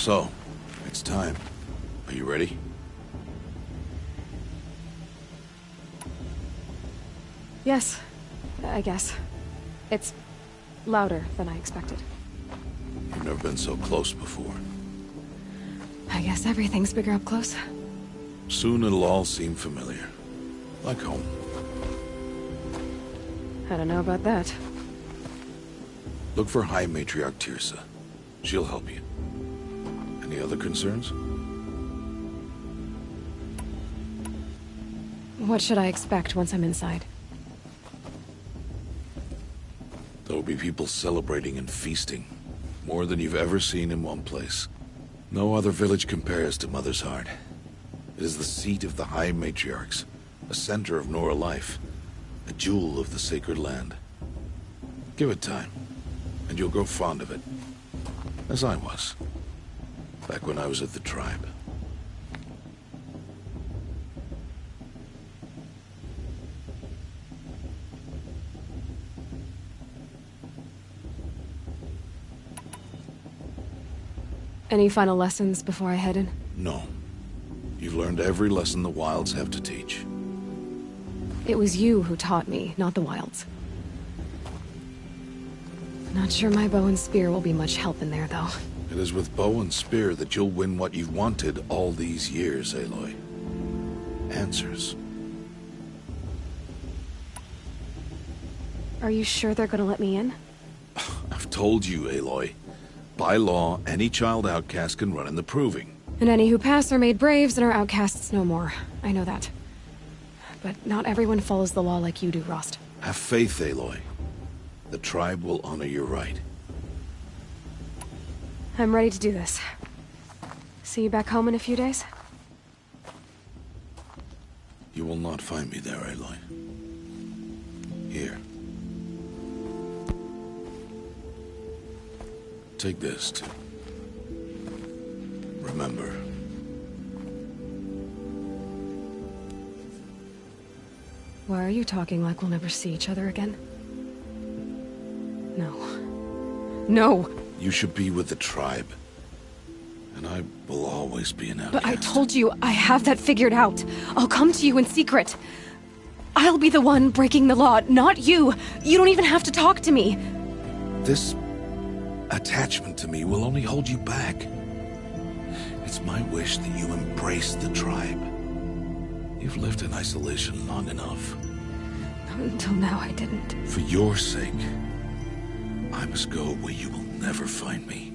So, it's time. Are you ready? Yes, I guess. It's louder than I expected. You've never been so close before. I guess everything's bigger up close. Soon it'll all seem familiar. Like home. I don't know about that. Look for High Matriarch Teersa. She'll help you. Any other concerns? What should I expect once I'm inside? There will be people celebrating and feasting. More than you've ever seen in one place. No other village compares to Mother's Heart. It is the seat of the High Matriarchs, a center of Nora life, a jewel of the sacred land. Give it time, and you'll grow fond of it. As I was, back when I was at the tribe. Any final lessons before I head in? No. You've learned every lesson the Wilds have to teach. It was you who taught me, not the Wilds. Not sure my bow and spear will be much help in there, though. It is with bow and spear that you'll win what you've wanted all these years, Aloy. Answers. Are you sure they're gonna let me in? I've told you, Aloy. By law, any child outcast can run in the Proving. And any who pass are made braves and are outcasts no more. I know that. But not everyone follows the law like you do, Rost. Have faith, Aloy. The tribe will honor your right. I'm ready to do this. See you back home in a few days? You will not find me there, Aloy. Here. Take this, too. Remember. Why are you talking like we'll never see each other again? No. No! You should be with the tribe. And I will always be an outcast. But I told you, I have that figured out. I'll come to you in secret. I'll be the one breaking the law, not you. You don't even have to talk to me. This attachment to me will only hold you back. It's my wish that you embrace the tribe. You've lived in isolation long enough. Until now, I didn't. For your sake, I must go where you will never find me.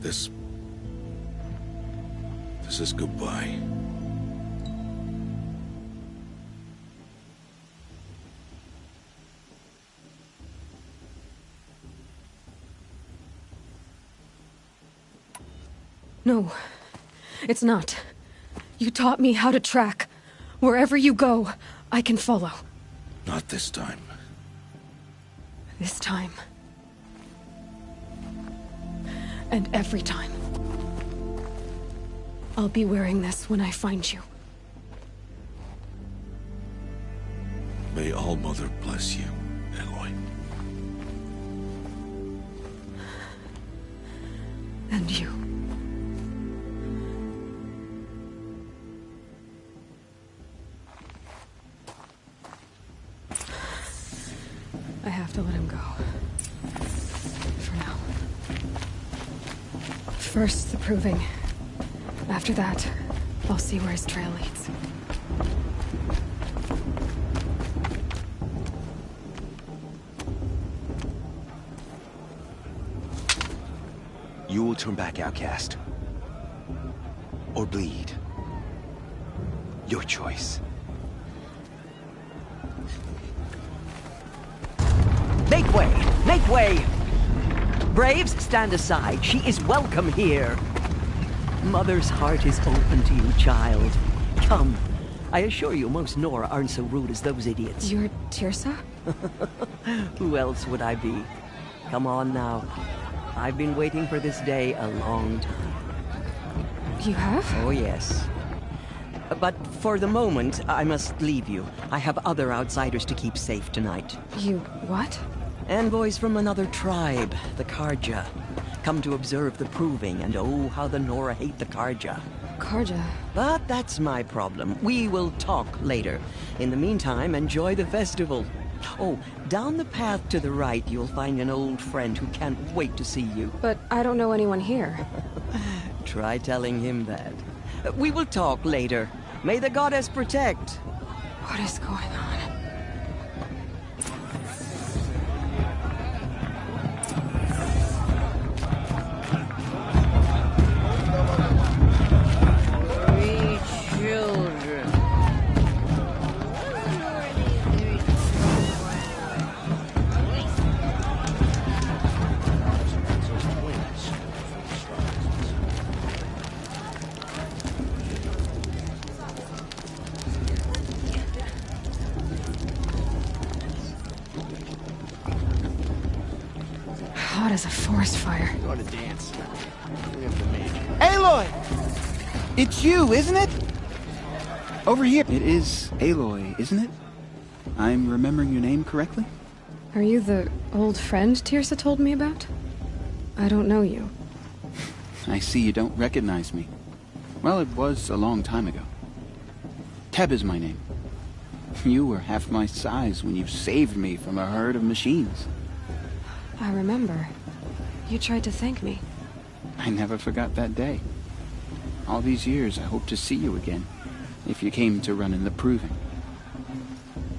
This is goodbye. No, it's not. You taught me how to track. Wherever you go, I can follow. Not this time. This time. And every time. I'll be wearing this when I find you. May All-Mother bless you, Aloy. And you. I have to let him go. For now. First, the Proving. After that, I'll see where his trail leads. You will turn back, outcast. Or bleed. Your choice. Make way! Make way! Braves, stand aside. She is welcome here. Mother's heart is open to you, child. Come. I assure you, most Nora aren't so rude as those idiots. You're Teersa? Who else would I be? Come on now. I've been waiting for this day a long time. You have? Oh, yes. But for the moment, I must leave you. I have other outsiders to keep safe tonight. You what? Envoys from another tribe, the Carja. come to observe the proving, and oh, how the Nora hate the Karja. Karja. But that's my problem. We will talk later. In the meantime, enjoy the festival. Oh, down the path to the right, you'll find an old friend who can't wait to see you. But I don't know anyone here. Try telling him that. We will talk later. May the goddess protect. What is going on? Three children. Hot as a forest fire. Go to dance. Aloy! It's you, isn't it? Over here. It is Aloy, isn't it? I'm remembering your name correctly? Are you the old friend Tirsa told me about? I don't know you. I see you don't recognize me. Well, it was a long time ago. Teb is my name. You were half my size when you saved me from a herd of machines. I remember. You tried to thank me. I never forgot that day. All these years, I hope to see you again, if you came to run in the proving.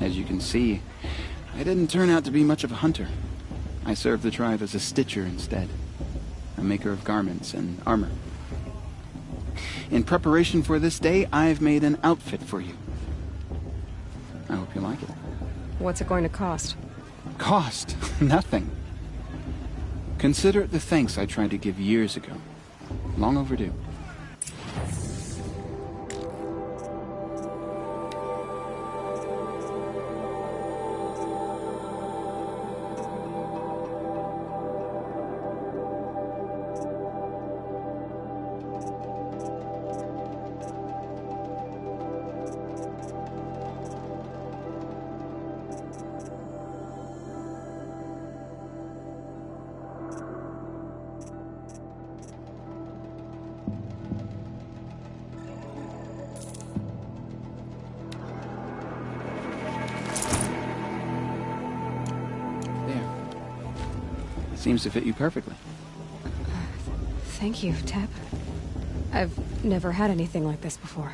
As you can see, I didn't turn out to be much of a hunter. I served the tribe as a stitcher instead, a maker of garments and armor. In preparation for this day, I've made an outfit for you. I hope you like it. What's it going to cost? Cost? Nothing. Consider it the thanks I tried to give years ago. Long overdue. Seems to fit you perfectly. Thank you, Teb. I've never had anything like this before.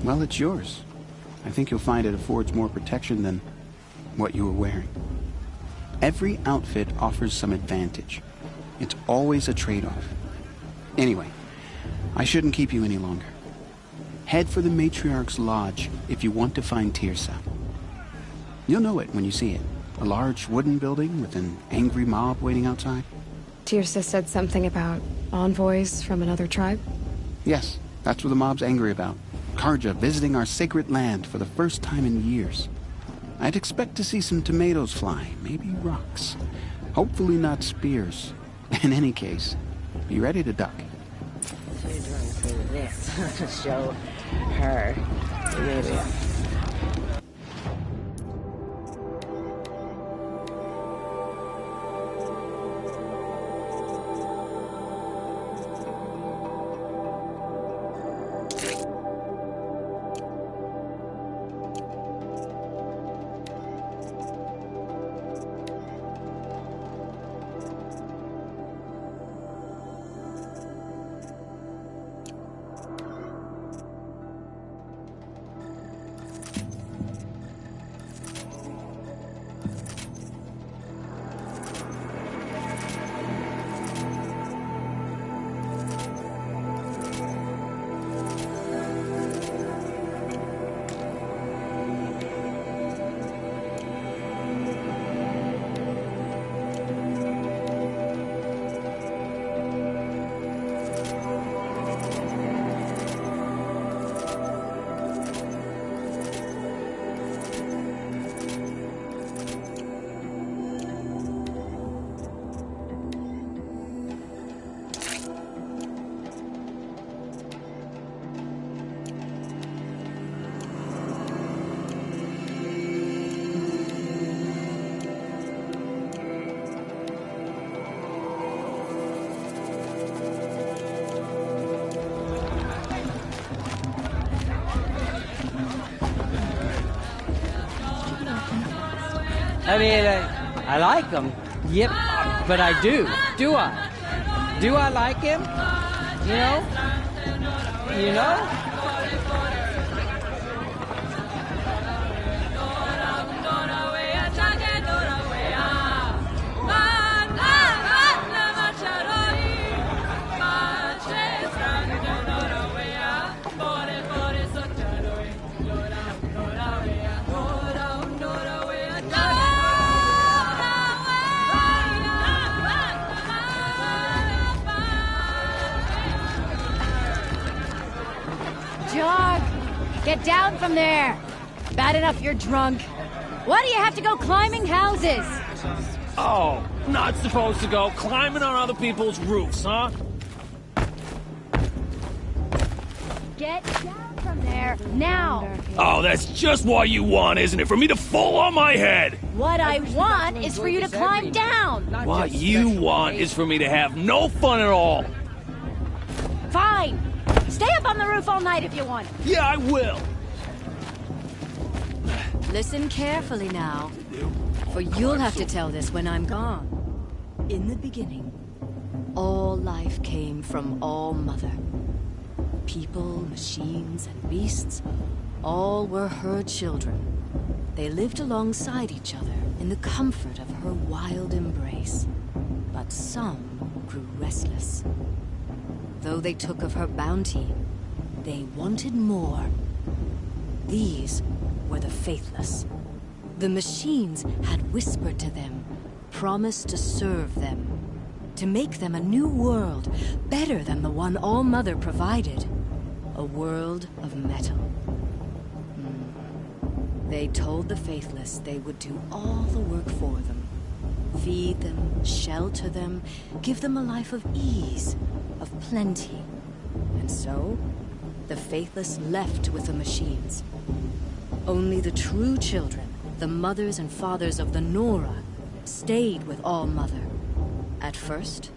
Well, it's yours. I think you'll find it affords more protection than what you were wearing. Every outfit offers some advantage. It's always a trade-off. Anyway, I shouldn't keep you any longer. Head for the Matriarch's Lodge if you want to find Tirsa. You'll know it when you see it. A large wooden building with an angry mob waiting outside? Tirsa said something about envoys from another tribe? Yes, that's what the mob's angry about. Karja visiting our sacred land for the first time in years. I'd expect to see some tomatoes fly, maybe rocks. Hopefully not spears. In any case, be ready to duck. Too drunk for this. Show her. Maybe. I mean, I like him. Yep, but I do. Do I? Do I like him? You know? You know? Jog! Get down from there! Bad enough you're drunk. Why do you have to go climbing houses? Oh, not supposed to go climbing on other people's roofs, huh? Get down from there, now! Oh, that's just what you want, isn't it? For me to fall on my head! What I want is for you to climb down! What you want is for me to have no fun at all! Fine! Stay up on the roof all night if you want. Yeah, I will! Listen carefully now, for you'll have to tell this when I'm gone. In the beginning, all life came from All Mother. People, machines, and beasts, all were her children. They lived alongside each other in the comfort of her wild embrace. But some grew restless. Though they took of her bounty, they wanted more. These were the faithless. The machines had whispered to them, promised to serve them, to make them a new world, better than the one All Mother provided. A world of metal. They told the faithless they would do all the work for them. Feed them, shelter them, give them a life of ease, of plenty. And so, the faithless left with the machines. Only the true children, the mothers and fathers of the Nora, stayed with All Mother. At first,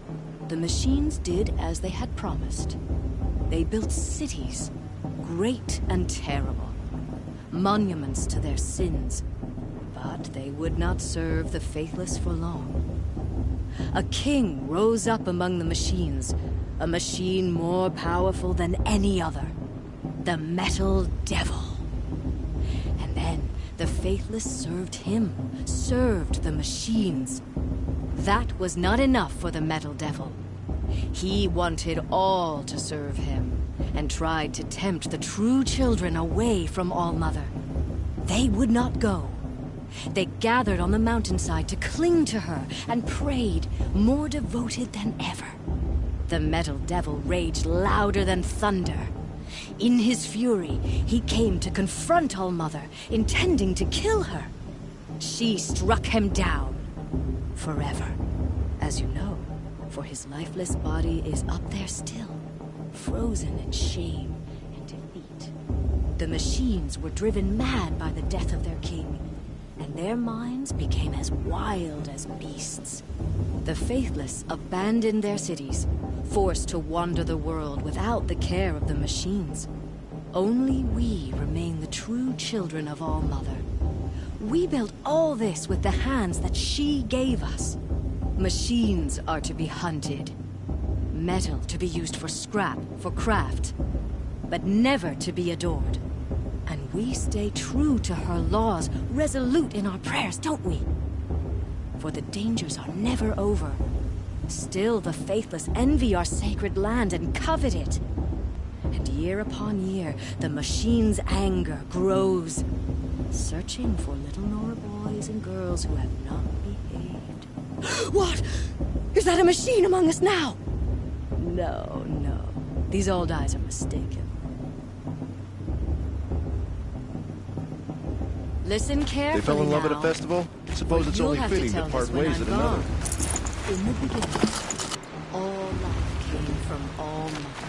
the machines did as they had promised. They built cities, great and terrible, monuments to their sins. But they would not serve the faithless for long. A king rose up among the machines, a machine more powerful than any other, the Metal Devil. And then the faithless served him, served the machines. That was not enough for the Metal Devil. He wanted all to serve him, and tried to tempt the true children away from All Mother. They would not go. They gathered on the mountainside to cling to her and prayed, more devoted than ever. The Metal Devil raged louder than thunder. In his fury, he came to confront All Mother, intending to kill her. She struck him down. Forever. As you know, for his lifeless body is up there still, frozen in shame and defeat. The machines were driven mad by the death of their king, and their minds became as wild as beasts. The faithless abandoned their cities, forced to wander the world without the care of the machines. Only we remain the true children of All Mother. We built all this with the hands that she gave us. Machines are to be hunted. Metal to be used for scrap, for craft. But never to be adored. And we stay true to her laws, resolute in our prayers, don't we? For the dangers are never over. Still the faithless envy our sacred land and covet it. And year upon year, the machine's anger grows, searching for little Nora boys and girls who have not behaved. What? Is that a machine among us now? No, no. These old eyes are mistaken. Listen carefully. They fell in love now. at a festival? Suppose it's only fitting to part ways at another. In the beginning, all life came from All Mother.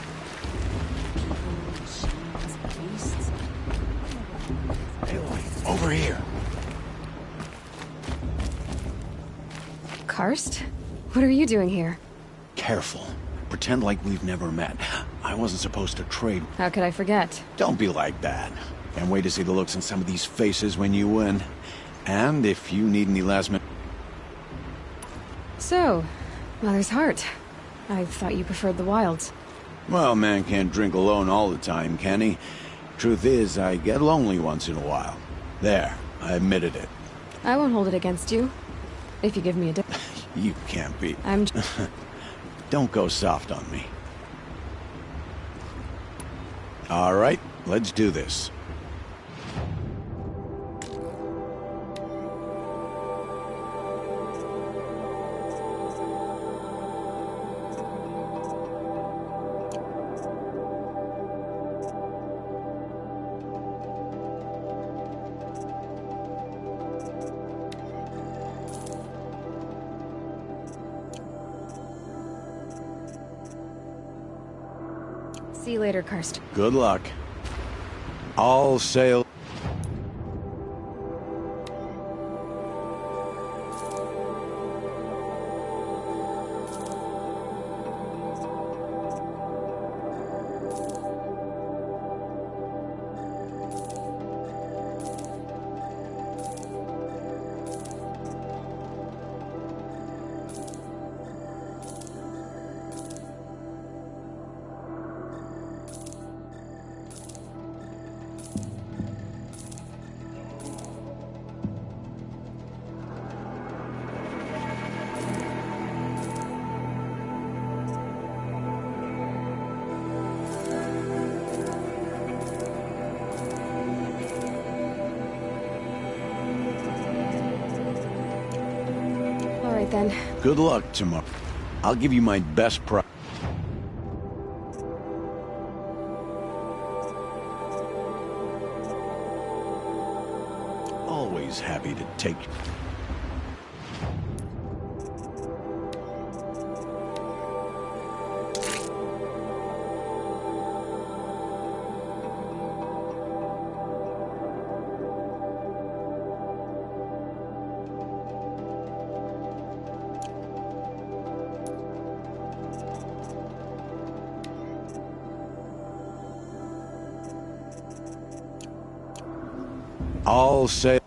People, machines, beasts. Aloy, over here. Karst? What are you doing here? Careful. Pretend like we've never met. I wasn't supposed to trade. How could I forget? Don't be like that. Can't wait to see the looks on some of these faces when you win. And if you need any last minute... So, Mother's Heart. I thought you preferred the wilds. Well, man can't drink alone all the time, can he? Truth is, I get lonely once in a while. There, I admitted it. I won't hold it against you. If you give me a dip. You can't be... I'm... Don't go soft on me. All right, let's do this. See you later, Karst. Good luck. All sail... Then. Good luck tomorrow. I'll give you my best price. Always happy to take... All sail...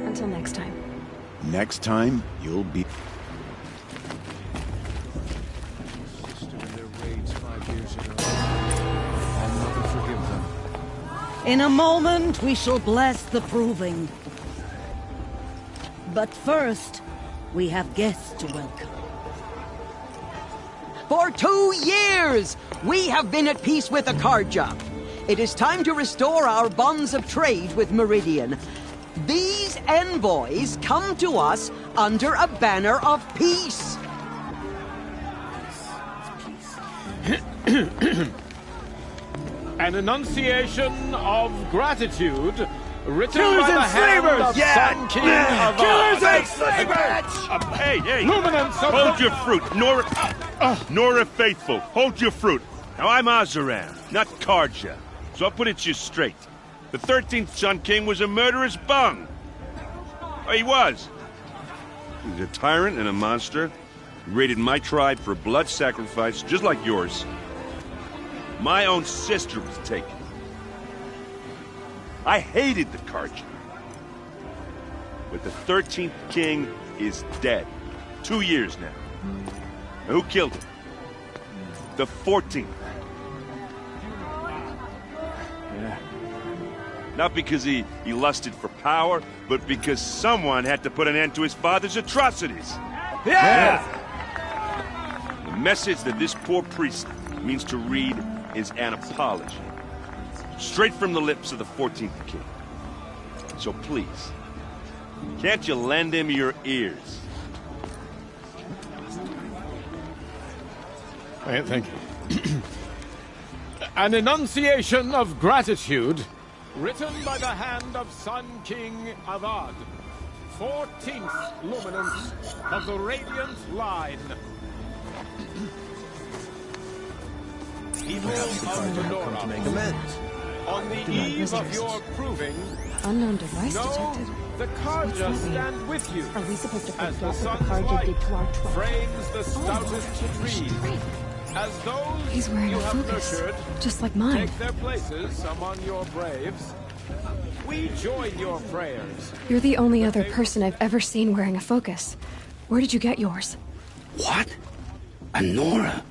Until next time. Next time, you'll be... In a moment, we shall bless the proving. But first, we have guests to welcome. For 2 years, we have been at peace with Akarja. It is time to restore our bonds of trade with Meridian. These envoys come to us under a banner of peace. An enunciation of gratitude written Killers by the and hand slavers! of Yeah! Sun King of Killers Oz. and slavers! Hey! Luminance of Hold the... your fruit, Nora Faithful. Hold your fruit. Now, I'm Azaran, not Karja, so I'll put it to you straight. The 13th Sun King was a murderous bung. Oh, he was. He was a tyrant and a monster. He raided my tribe for a blood sacrifice, just like yours. My own sister was taken. I hated the Karja. But the 13th king is dead. 2 years now. Now, who killed him? The 14th. Not because he lusted for power, but because someone had to put an end to his father's atrocities. Yeah! The message that this poor priest means to read is an apology. Straight from the lips of the 14th king. So please, can't you lend him your ears? Thank you. An enunciation of gratitude, written by the hand of Sun King Avad, 14th luminance of the Radiant Line. People of Nora, to make amends. on the eve of your proving, Unknown device no, detected. the Karja stand with you. Are we supposed to As forget the what the sun's Karja light did to our tribe? frames the stoutest trees. Right. As those He's wearing you a have focus, nurtured just like mine. take their places among your braves, we join your prayers. You're the only other person I've ever seen wearing a focus. Where did you get yours? What? A Nora?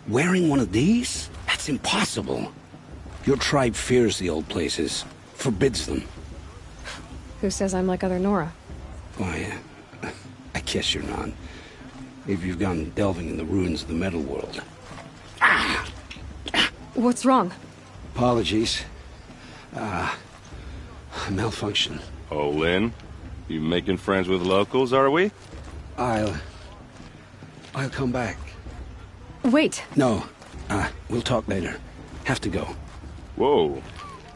Wearing one of these? That's impossible. Your tribe fears the old places, forbids them. Who says I'm like other Nora? Why, I guess you're not. If you've gone delving in the ruins of the metal world. What's wrong? Apologies. Malfunction. Oh, Lynn, you making friends with locals, are we? I'll come back. Wait. No, we'll talk later. Have to go. Whoa.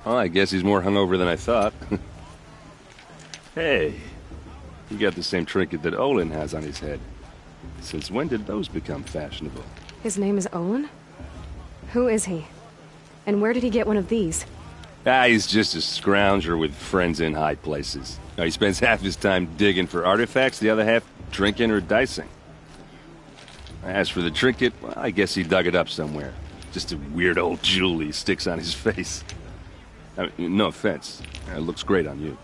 Well, I guess he's more hungover than I thought. Hey, you got the same trinket that Olin has on his head. Since when did those become fashionable? His name is Olin? Who is he? And where did he get one of these? He's just a scrounger with friends in high places. He spends half his time digging for artifacts, the other half drinking or dicing. As for the trinket, well, I guess he dug it up somewhere. Just a weird old jewel he sticks on his face. I mean, no offense. It looks great on you.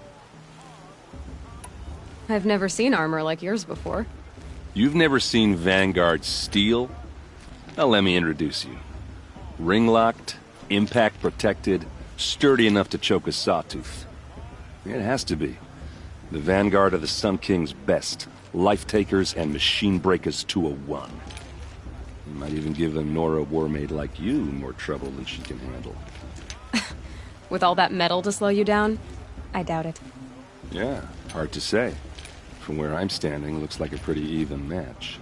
I've never seen armor like yours before. You've never seen Vanguard steel? Well, let me introduce you. Ring-locked, impact-protected, sturdy enough to choke a sawtooth. It has to be. The Vanguard of the Sun King's best. Life-takers and machine-breakers to a one. You might even give a Nora warmaid like you more trouble than she can handle. With all that metal to slow you down? I doubt it. Yeah, hard to say. From where I'm standing, looks like a pretty even match.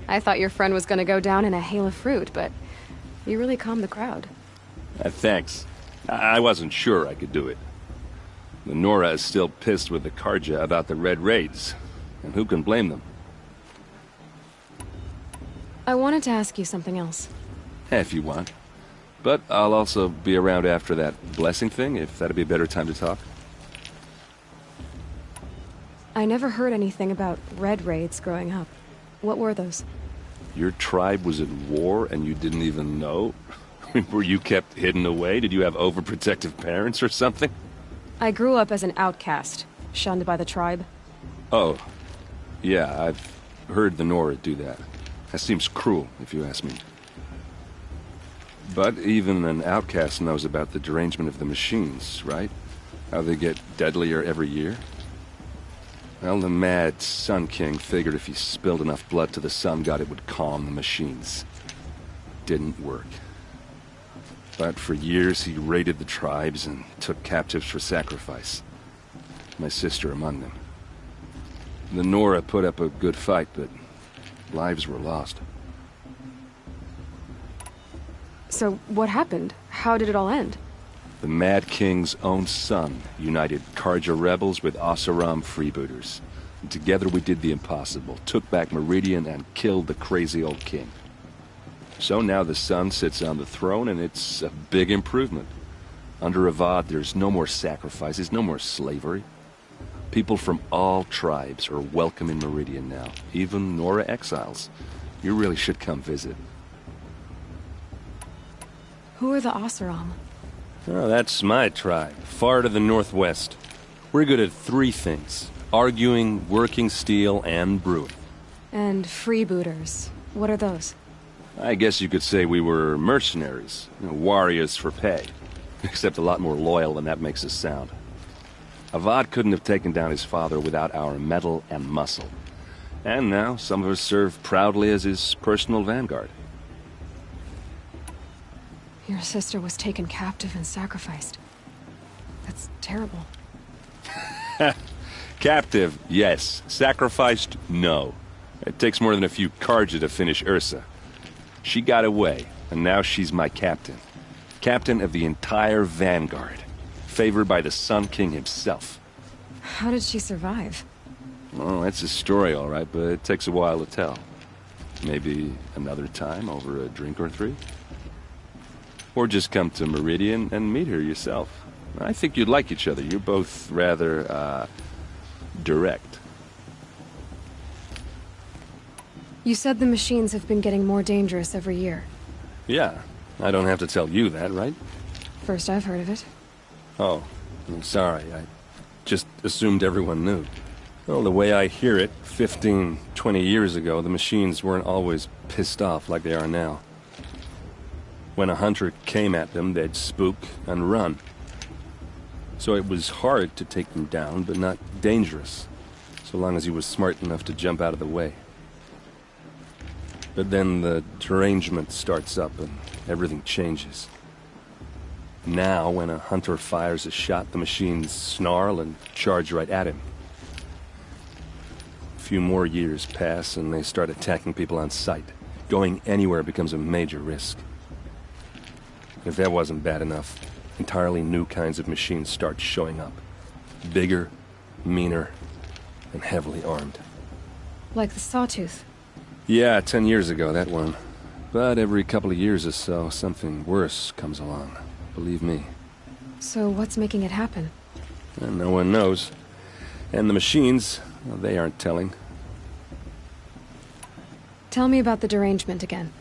I thought your friend was gonna go down in a hail of fruit, but you really calmed the crowd. Thanks. I wasn't sure I could do it. The Nora is still pissed with the Karja about the Red Raids, and who can blame them? I wanted to ask you something else. If you want. But I'll also be around after that blessing thing, if that'd be a better time to talk. I never heard anything about Red Raids growing up. What were those? Your tribe was at war and you didn't even know? Were you kept hidden away? Did you have overprotective parents or something? I grew up as an outcast, shunned by the tribe. Oh. Yeah, I've heard the Nora do that. That seems cruel, if you ask me. But even an outcast knows about the derangement of the machines, right? How they get deadlier every year? Well, the mad Sun King figured if he spilled enough blood to the Sun God, it would calm the machines. Didn't work. But for years, he raided the tribes and took captives for sacrifice. My sister among them. The Nora put up a good fight, but lives were lost. So, what happened? How did it all end? The Mad King's own son united Karja rebels with Oseram freebooters. And together we did the impossible, took back Meridian and killed the crazy old king. So now the Sun sits on the throne and it's a big improvement. Under Avad, there's no more sacrifices, no more slavery. People from all tribes are welcome in Meridian now, even Nora exiles. You really should come visit. Who are the Oseram? Oh, that's my tribe, far to the northwest. We're good at three things. Arguing, working steel, and brewing. And freebooters. What are those? I guess you could say we were mercenaries, warriors for pay. Except a lot more loyal than that makes us sound. Avad couldn't have taken down his father without our metal and muscle. And now, some of us serve proudly as his personal vanguard. Your sister was taken captive and sacrificed. That's terrible. Captive, yes. Sacrificed, no. It takes more than a few Carja to finish Ursa. She got away, and now she's my captain. Captain of the entire Vanguard. Favored by the Sun King himself. How did she survive? Well, that's a story, all right, but it takes a while to tell. Maybe another time over a drink or three? Or just come to Meridian and meet her yourself. I think you'd like each other. You're both rather, direct. You said the machines have been getting more dangerous every year. Yeah, I don't have to tell you that, right? First I've heard of it. Oh, I'm sorry. I just assumed everyone knew. Well, the way I hear it, 15, 20 years ago, the machines weren't always pissed off like they are now. When a hunter came at them, they'd spook and run. So it was hard to take them down, but not dangerous, so long as he was smart enough to jump out of the way. But then the derangement starts up and everything changes. Now, when a hunter fires a shot, the machines snarl and charge right at him. A few more years pass and they start attacking people on sight. Going anywhere becomes a major risk. If that wasn't bad enough, entirely new kinds of machines start showing up. Bigger, meaner, and heavily armed. Like the Sawtooth. Yeah, 10 years ago, that one. But every couple of years or so, something worse comes along. Believe me. So what's making it happen? And no one knows. And the machines, well, they aren't telling. Tell me about the derangement again.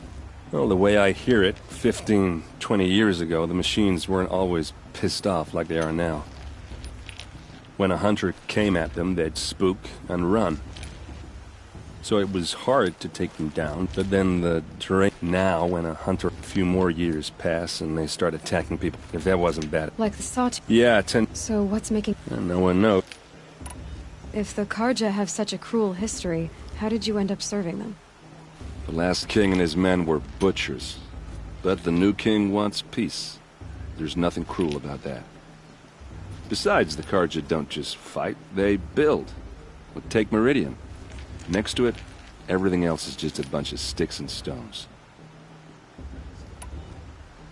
Well, the way I hear it, 15, 20 years ago, the machines weren't always pissed off like they are now. When a hunter came at them, they'd spook and run. So it was hard to take them down, but then the terrain... Now, when a hunter... A few more years pass and they start attacking people. If that wasn't bad... Like the Sawtooth? Yeah, 10... So what's making... And no one knows. If the Carja have such a cruel history, how did you end up serving them? The last king and his men were butchers. But the new king wants peace. There's nothing cruel about that. Besides, the Carja don't just fight, they build. Well, take Meridian. Next to it, everything else is just a bunch of sticks and stones.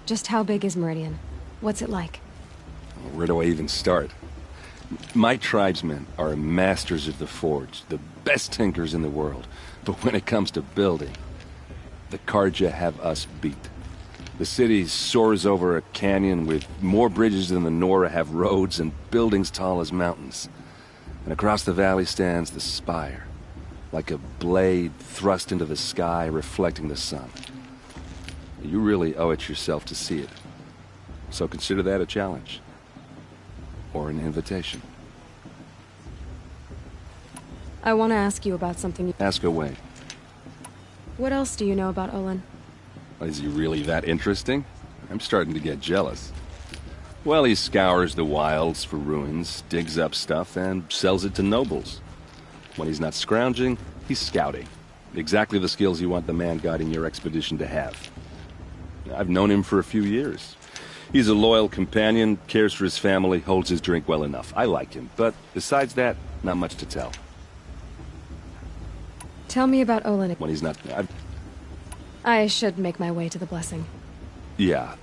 Just how big is Meridian? What's it like? Where do I even start? My tribesmen are masters of the forge, the best tinkers in the world. But when it comes to building, the Carja have us beat. The city soars over a canyon with more bridges than the Nora have roads and buildings tall as mountains. And across the valley stands the spire, like a blade thrust into the sky reflecting the sun. You really owe it yourself to see it. So consider that a challenge. Or an invitation. I want to ask you about something. Ask away. What else do you know about Olin? Is he really that interesting? I'm starting to get jealous. Well, he scours the wilds for ruins, digs up stuff, and sells it to nobles. When he's not scrounging, he's scouting. Exactly the skills you want the man guiding your expedition to have. I've known him for a few years. He's a loyal companion, cares for his family, holds his drink well enough. I like him, but besides that, not much to tell. Tell me about Olin. When he's not... I should make my way to the blessing. Yeah.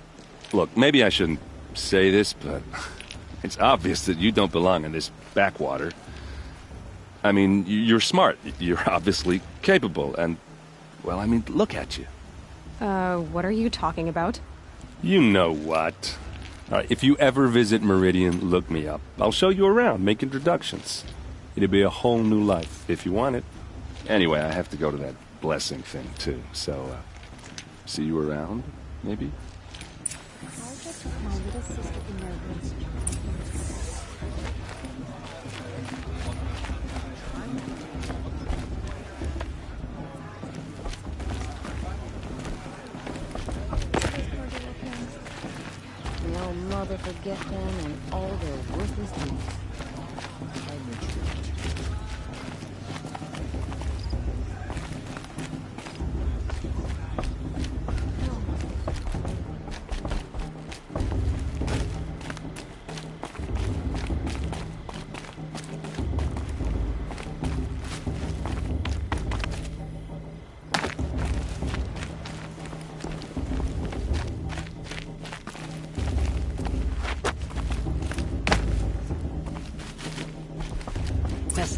Look, maybe I shouldn't say this, but it's obvious that you don't belong in this backwater. I mean, you're smart. You're obviously capable, and... Well, I mean, look at you. What are you talking about? You know what. All right, if you ever visit Meridian, look me up. I'll show you around, make introductions. It'll be a whole new life, if you want it. Anyway, I have to go to that blessing thing, too. So, see you around, maybe? forget them and all their worthless deeds.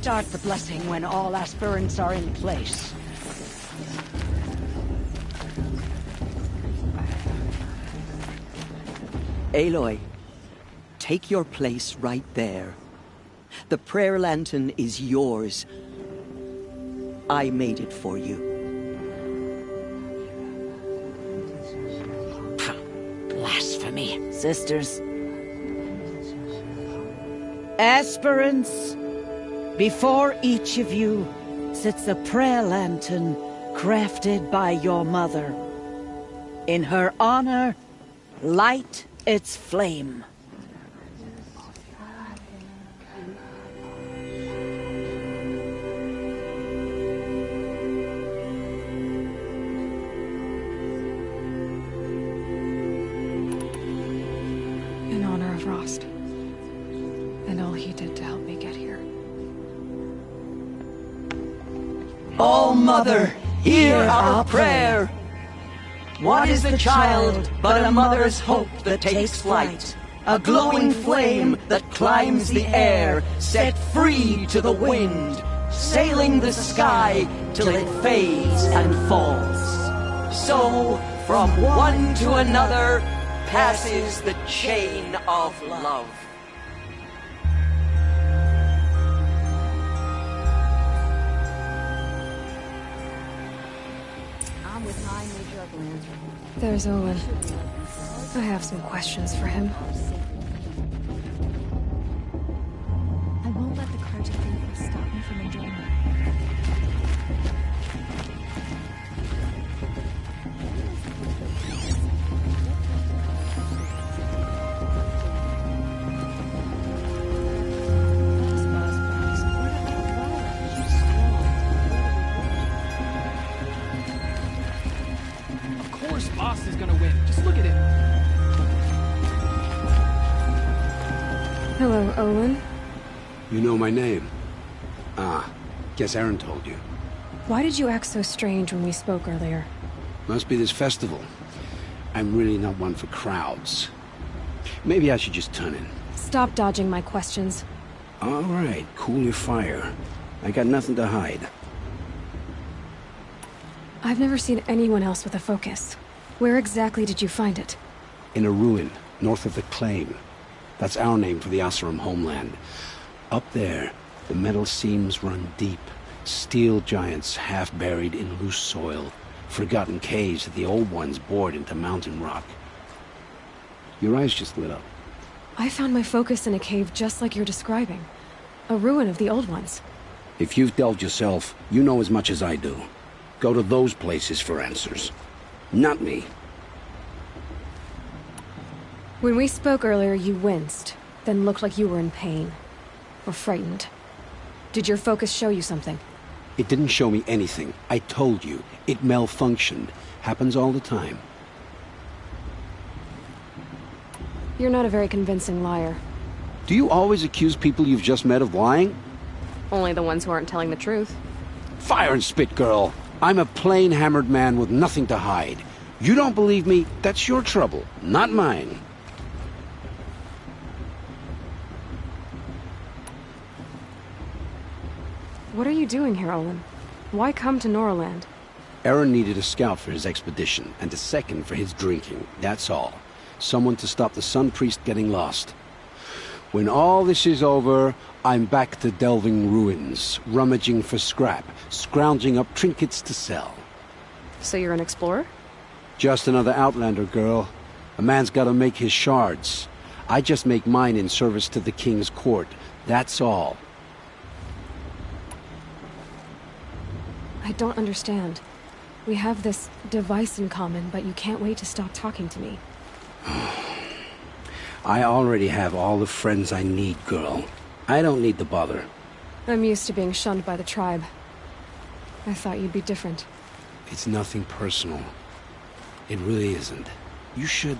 Start the blessing when all aspirants are in place. Aloy, take your place right there. The prayer lantern is yours. I made it for you. Blasphemy. Sisters. Aspirants. Before each of you sits a prayer lantern crafted by your mother. In her honor, light its flame. In honor of Rost. And all he did to help me get here. O Mother, hear our prayer. What is the child but a mother's hope that takes flight? A glowing flame that climbs the air, set free to the wind, sailing the sky till it fades and falls. So, from one to another, passes the chain of love. There's Olin. I have some questions for him. I won't let the Carja people stop me from enjoying it. Boss is gonna win. Just look at him. Hello, Olin. You know my name? Ah, guess Aaron told you. Why did you act so strange when we spoke earlier? Must be this festival. I'm really not one for crowds. Maybe I should just turn in. Stop dodging my questions. All right, cool your fire. I got nothing to hide. I've never seen anyone else with a focus. Where exactly did you find it? In a ruin, north of the Claim. That's our name for the Oseram homeland. Up there, the metal seams run deep. Steel giants half buried in loose soil. Forgotten caves that the old ones bored into mountain rock. Your eyes just lit up. I found my focus in a cave just like you're describing. A ruin of the old ones. If you've delved yourself, you know as much as I do. Go to those places for answers. Not me. When we spoke earlier, you winced, then looked like you were in pain. Or frightened. Did your focus show you something? It didn't show me anything. I told you. It malfunctioned. Happens all the time. You're not a very convincing liar. Do you always accuse people you've just met of lying? Only the ones who aren't telling the truth. Fire and spit, girl. I'm a plain hammered man with nothing to hide. You don't believe me, that's your trouble, not mine. What are you doing here, Olin? Why come to Norland? Aaron needed a scout for his expedition, and a second for his drinking, that's all. Someone to stop the Sun Priest getting lost. When all this is over, I'm back to delving ruins, rummaging for scrap, scrounging up trinkets to sell. So you're an explorer? Just another Outlander, girl. A man's gotta make his shards. I just make mine in service to the King's court, that's all. I don't understand. We have this device in common, but you can't wait to stop talking to me. I already have all the friends I need, girl. I don't need the bother. I'm used to being shunned by the tribe. I thought you'd be different. It's nothing personal. It really isn't. You should...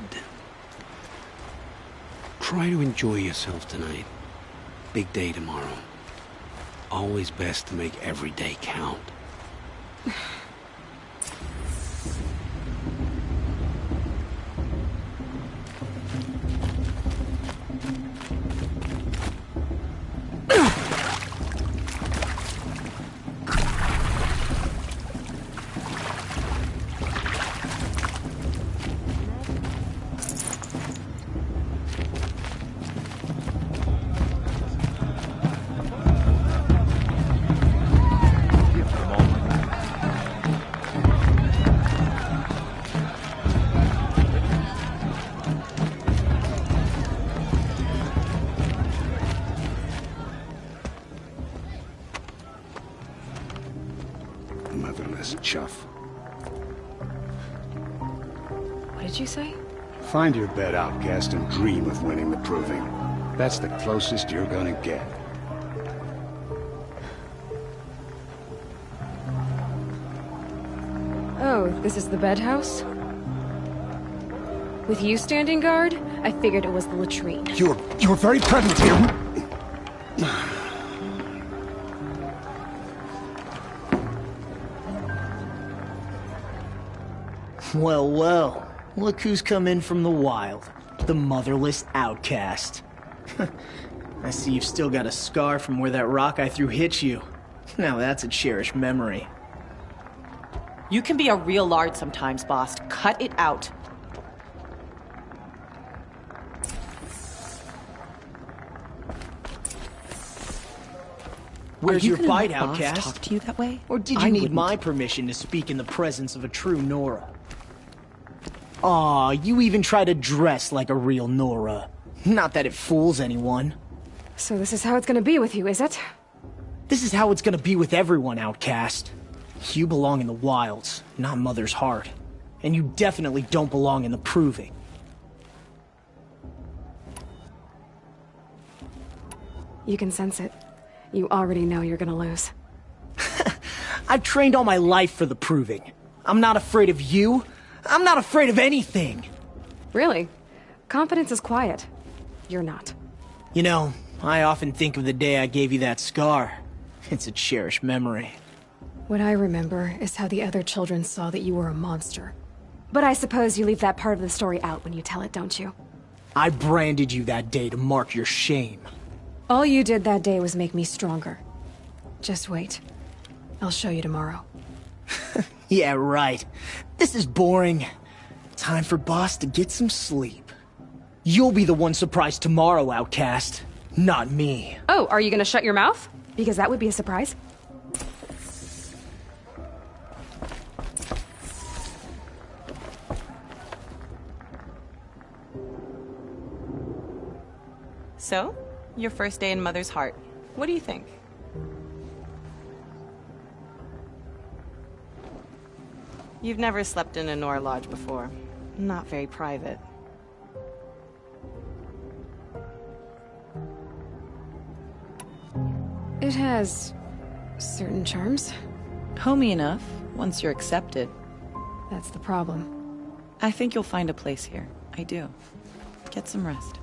try to enjoy yourself tonight. Big day tomorrow. Always best to make every day count. Motherless chuff. What did you say? Find your bed, outcast, and dream of winning the proving. That's the closest you're gonna get. Oh, this is the bed house? With you standing guard, I figured it was the latrine. You're very pregnant here. Well, well. Look who's come in from the wild. The motherless outcast. I see you've still got a scar from where that rock I threw hit you. Now that's a cherished memory. You can be a real lard sometimes, boss. Cut it out. Where's your bite, boss outcast? Talk to you that way? Or did you need my permission to speak in the presence of a true Nora? Aw, you even try to dress like a real Nora. Not that it fools anyone. So this is how it's gonna be with you, is it? This is how it's gonna be with everyone, outcast. You belong in the wilds, not Mother's Heart. And you definitely don't belong in the proving. You can sense it. You already know you're gonna lose. I've trained all my life for the proving. I'm not afraid of you. I'm not afraid of anything. Really? Confidence is quiet. You're not. You know, I often think of the day I gave you that scar. It's a cherished memory. What I remember is how the other children saw that you were a monster. But I suppose you leave that part of the story out when you tell it, don't you? I branded you that day to mark your shame. All you did that day was make me stronger. Just wait. I'll show you tomorrow. Yeah, right. This is boring. Time for Boss to get some sleep. You'll be the one surprised tomorrow, outcast. Not me. Oh, are you gonna shut your mouth? Because that would be a surprise. So, your first day in Mother's Heart. What do you think? You've never slept in a Nora Lodge before. Not very private. It has certain charms. Homey enough, once you're accepted. That's the problem. I think you'll find a place here. I do. Get some rest.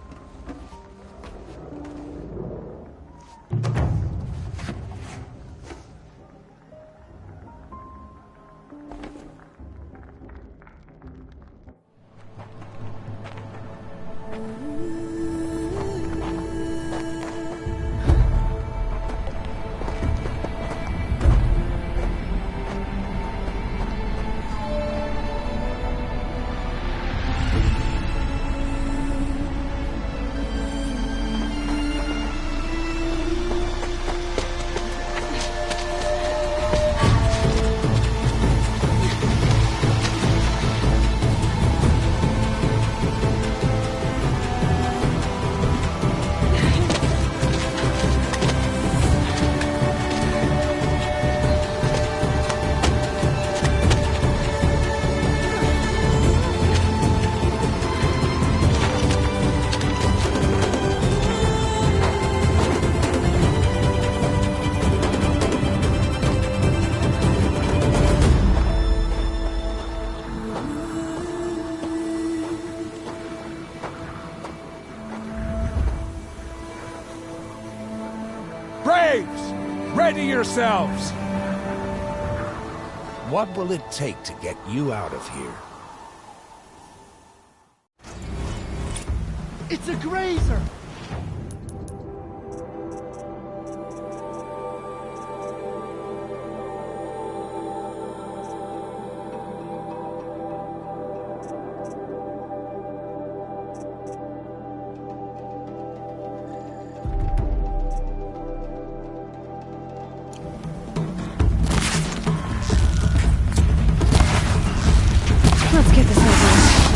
Braves! Ready yourselves! What will it take to get you out of here? It's a grazer! Let's get this over with.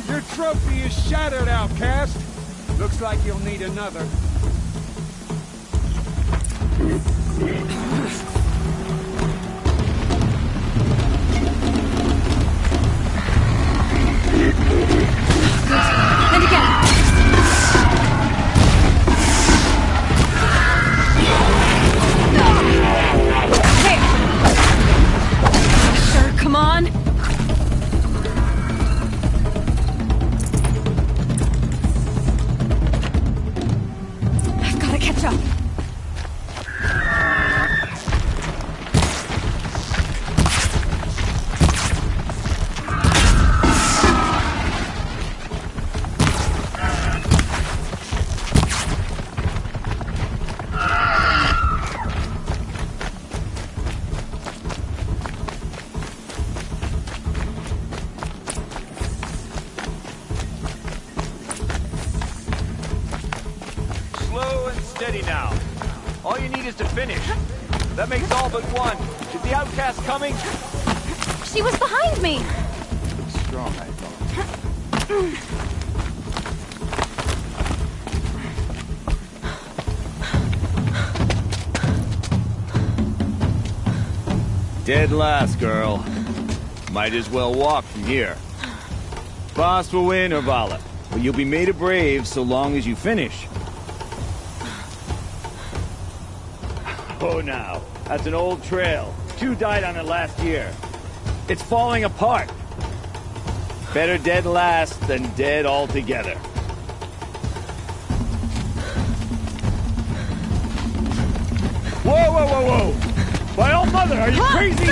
Your trophy is shattered, outcast. Looks like you'll need another. And again! Hey! Sure, come on! I've gotta catch up. Slow and steady now. All you need is to finish. That makes all but one. Is the outcast coming? She was behind me! Strong, I thought. Dead last, girl. Might as well walk from here. Boss will win, Urvala, but you'll be made a brave so long as you finish. Oh, now. That's an old trail. 2 died on it last year. It's falling apart. Better dead last than dead altogether. Whoa, whoa, whoa, whoa! My old mother, are you crazy?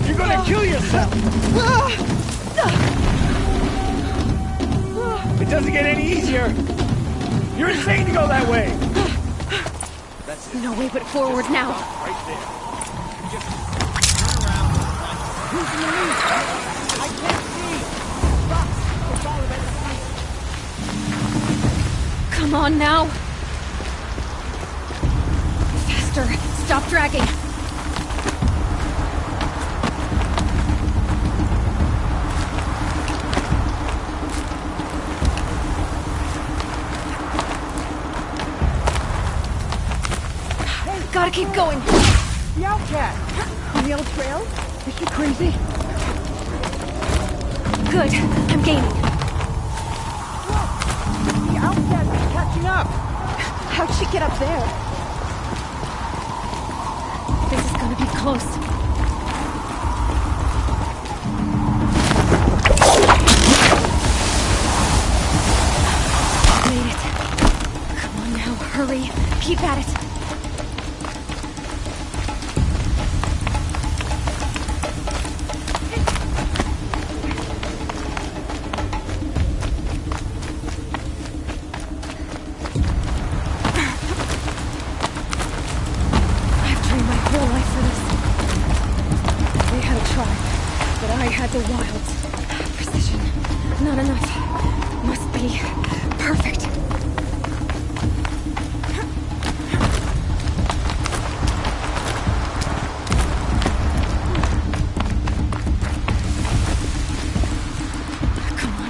You're gonna kill yourself! It doesn't get any easier! You're insane to go that way! No way but forward now. Right there. Just turn around. Who's in the lead? I can't see. Stop. It's all about the fight. Come on now. Faster. Stop dragging. Gotta keep going. The outcast. On the old trail? Is she crazy? Good. I'm gaining. Look! The outcast is catching up. How'd she get up there? This is gonna be close. keep at it. I've trained my whole life for this. They had a tribe, but I had the wilds. Precision. Not enough. Must be perfect.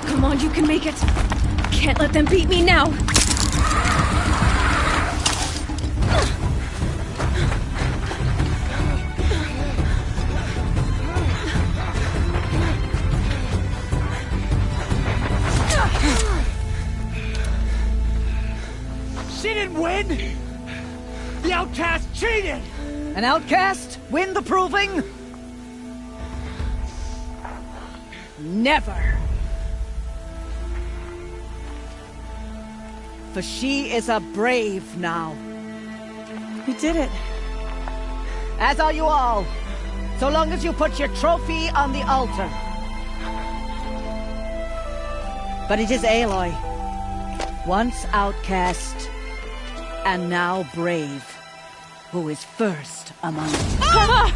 Come on, you can make it. Can't let them beat me now. She didn't win! The outcast cheated! An outcast? Win the proving? Never. For she is a brave now. You did it. As are you all. So long as you put your trophy on the altar. But it is Aloy. Once outcast, and now brave, who is first among us.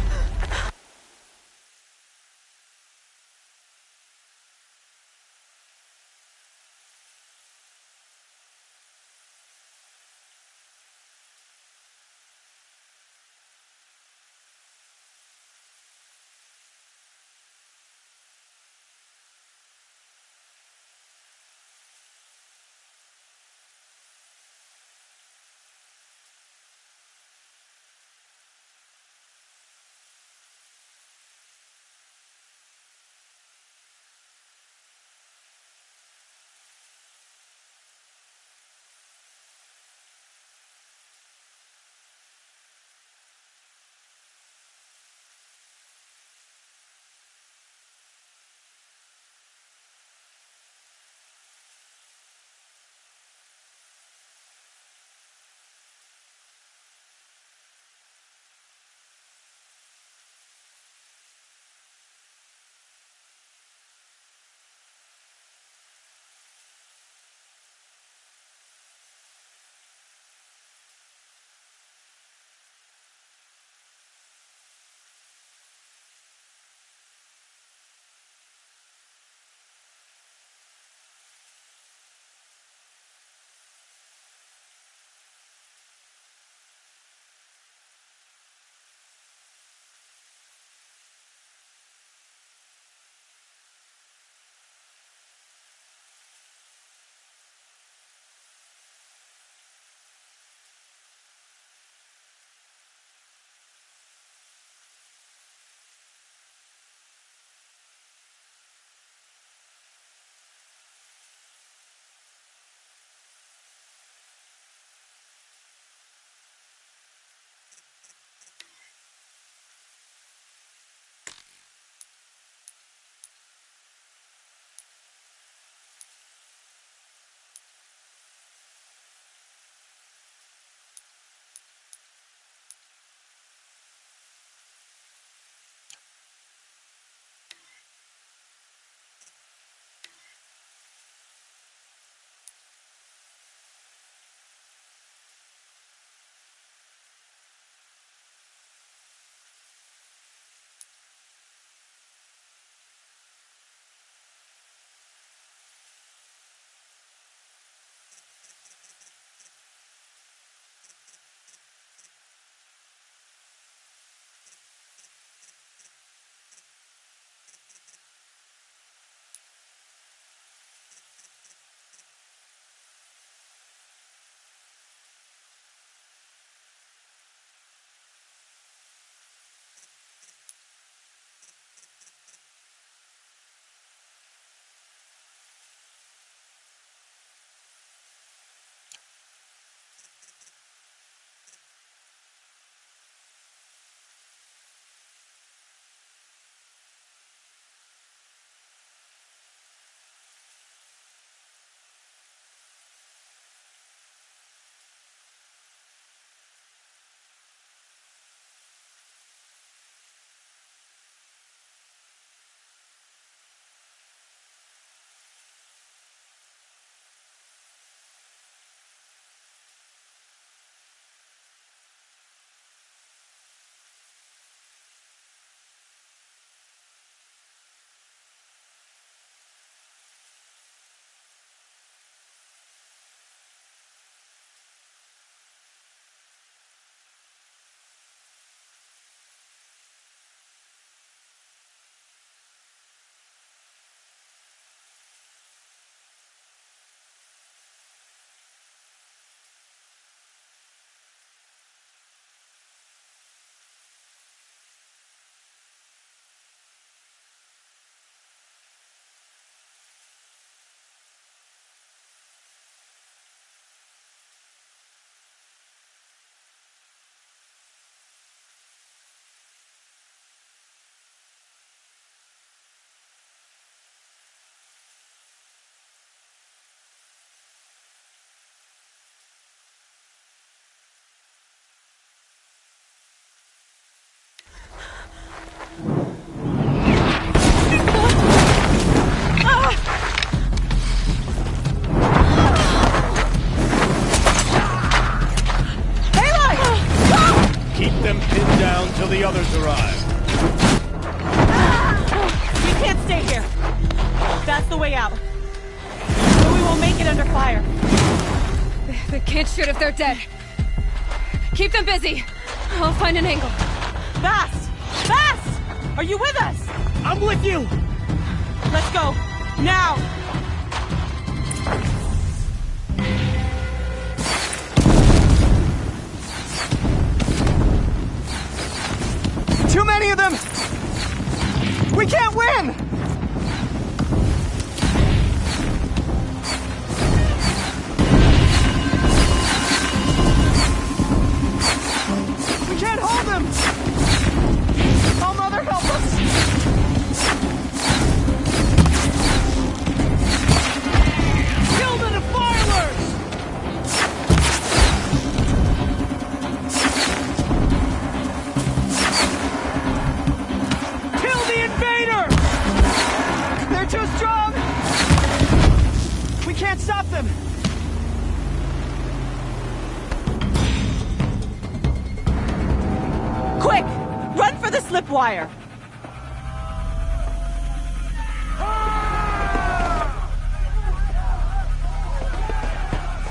arrived. We can't stay here. That's the way out. But we won't make it under fire. They can't shoot if they're dead. Keep them busy. I'll find an angle. Fast! Fast! Are you with us? I'm with you! Let's go. Now! Too many of them! We can't win! We can't hold them! Oh, Mother, help us! Kill the defilers! Kill the invader! They're too strong! We can't stop them! Quick! Run for the slip wire!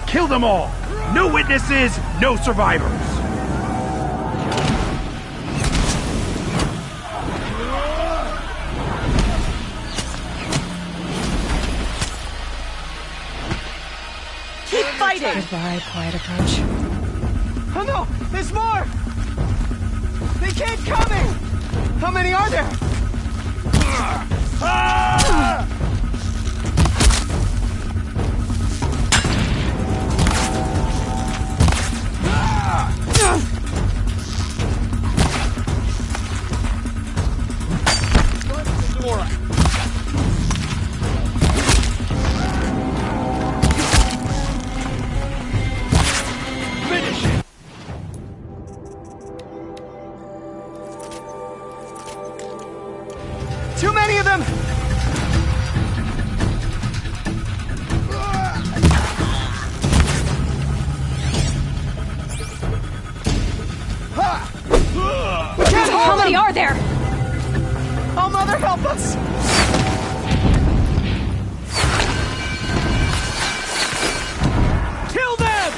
Kill them all! No witnesses, no survivors! Keep fighting! Goodbye, quiet approach. Oh no! There's more! They keep coming! How many are there? Finish it! Too many of them! We can't hold How many them! are there? Oh, Mother, help us! Kill them!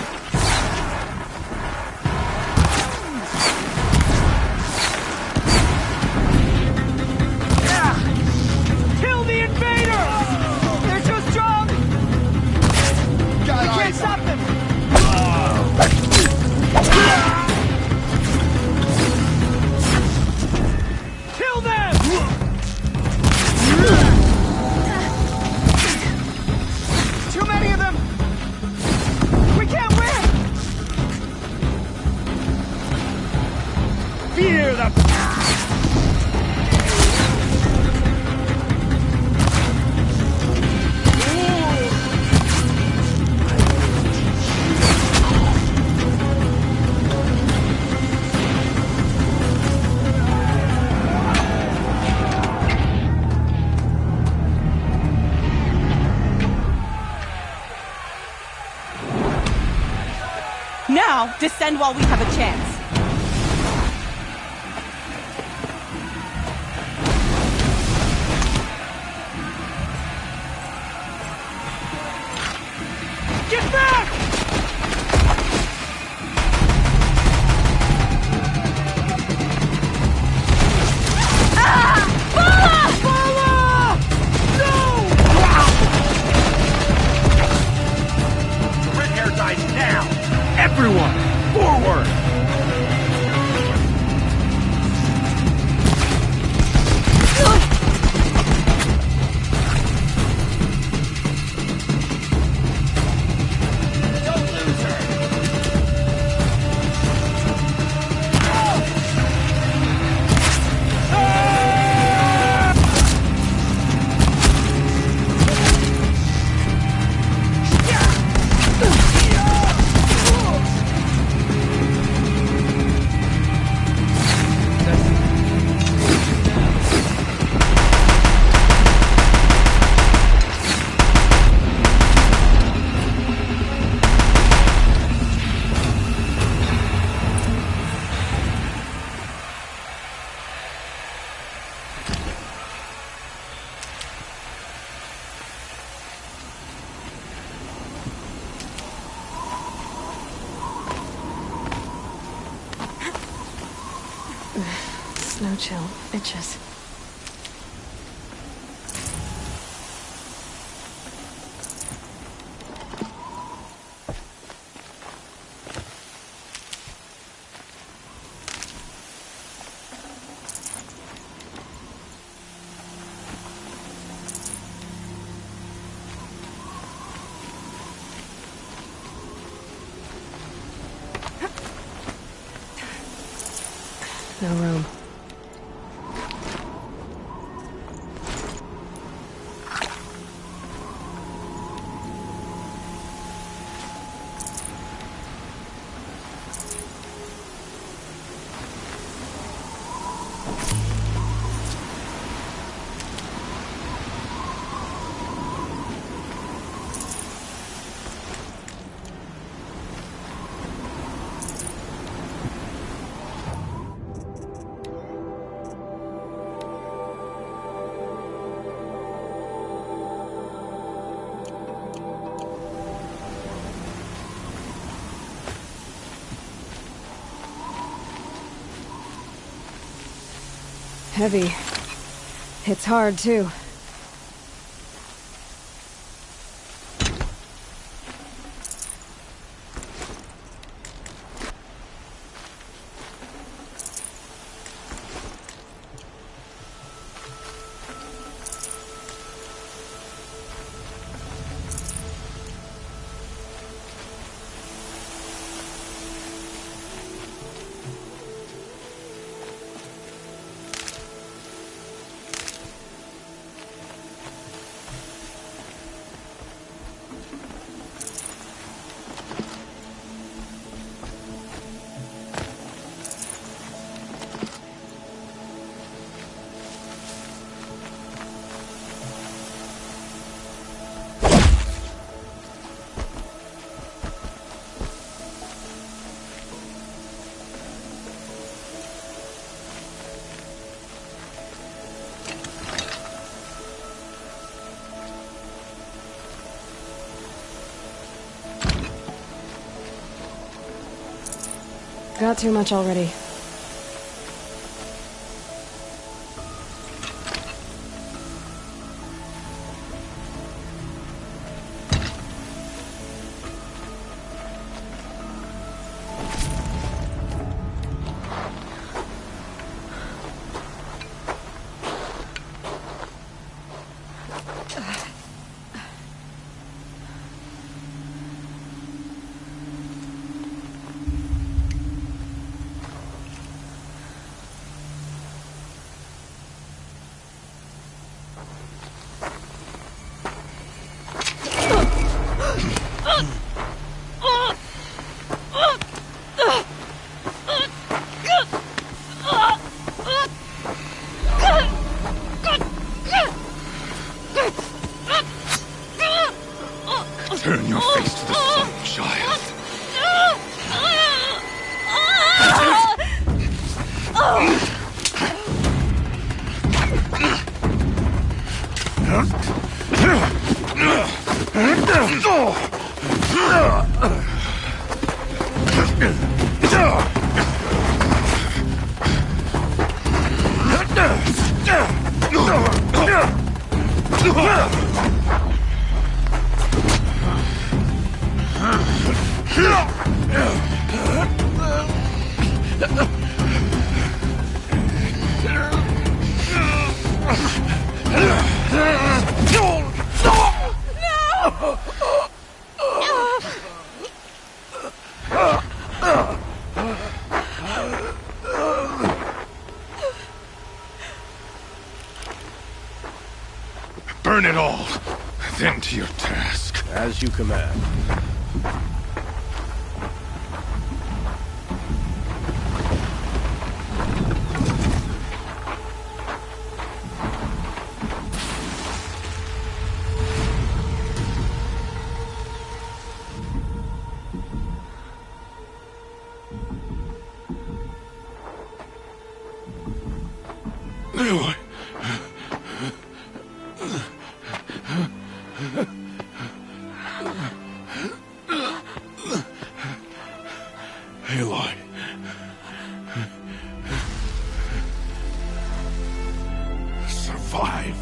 Kill the invaders! They're too strong! We can't stop them! Kill them! Too many of them! We can't win! Fear the... Now, descend while we have a chance. Get back! The red hair dies now! Everyone, forward! So chill, bitches. No room. Heavy. It's hard, too. Got too much already. Turn your face to the sun, child. Burn it all, then to your task. As you command. Aloy. Aloy. survive.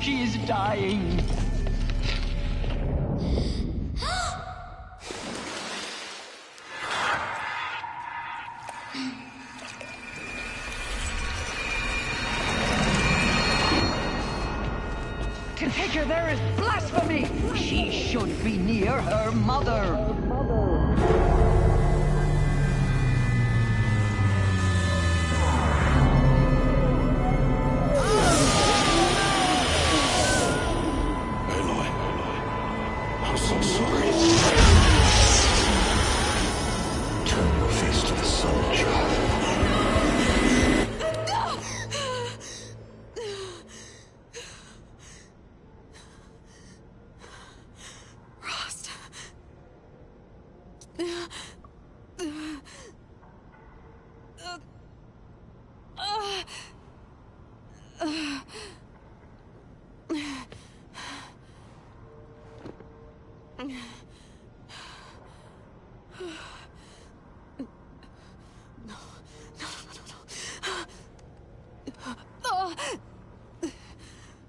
She is dying. To take her there is blasphemy. She should be near her mother. I'm so sorry. Turn your face to the sun, child. Rost.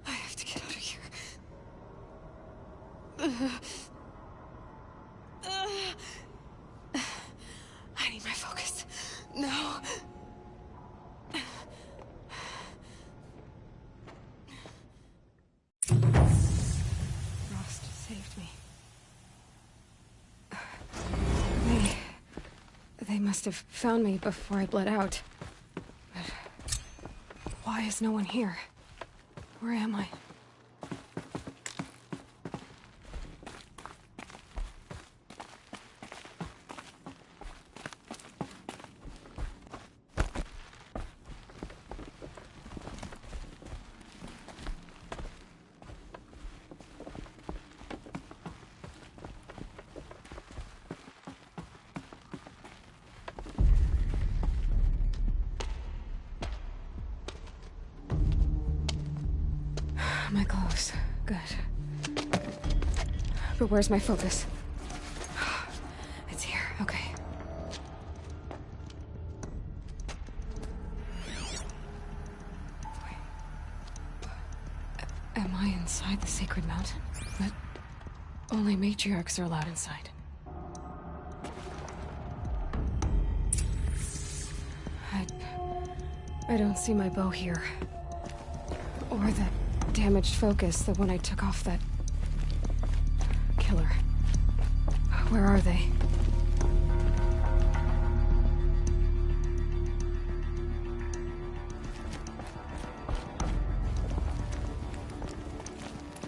I have to get out of here. I need my focus. No. Rost saved me. They must have found me before I bled out. But why is no one here? Where am I? My clothes. Good. But where's my focus? It's here. Okay. Wait. Am I inside the sacred mountain? But only matriarchs are allowed inside. I don't see my bow here. Or that damaged focus, the one I took off that killer. Where are they?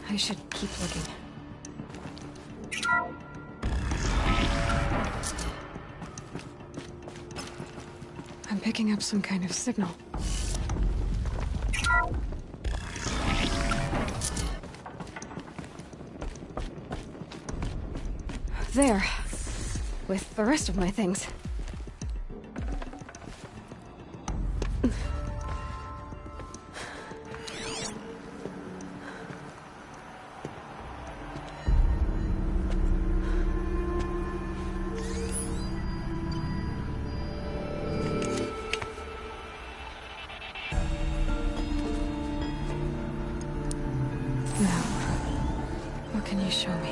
I should keep looking. I'm picking up some kind of signal. There. With the rest of my things. Now, what can you show me?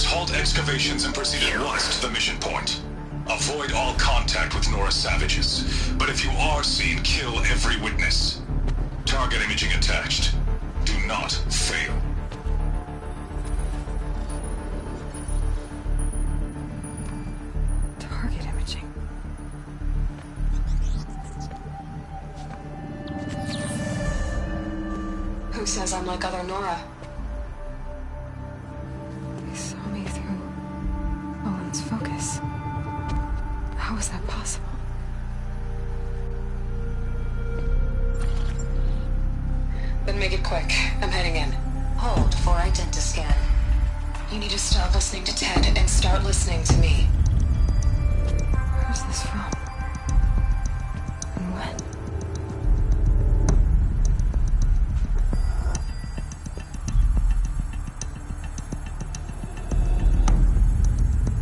Halt excavations and proceed at once to the mission point. Avoid all contact with Nora savages, but if you are seen, kill every witness. Target imaging attached. Do not fail. Target imaging. Who says I'm like other Nora? They saw me through Owen's focus. How is that possible? Then make it quick. I'm heading in. Hold for identiscan. You need to stop listening to Ted and start listening to me. Who's this from? And when?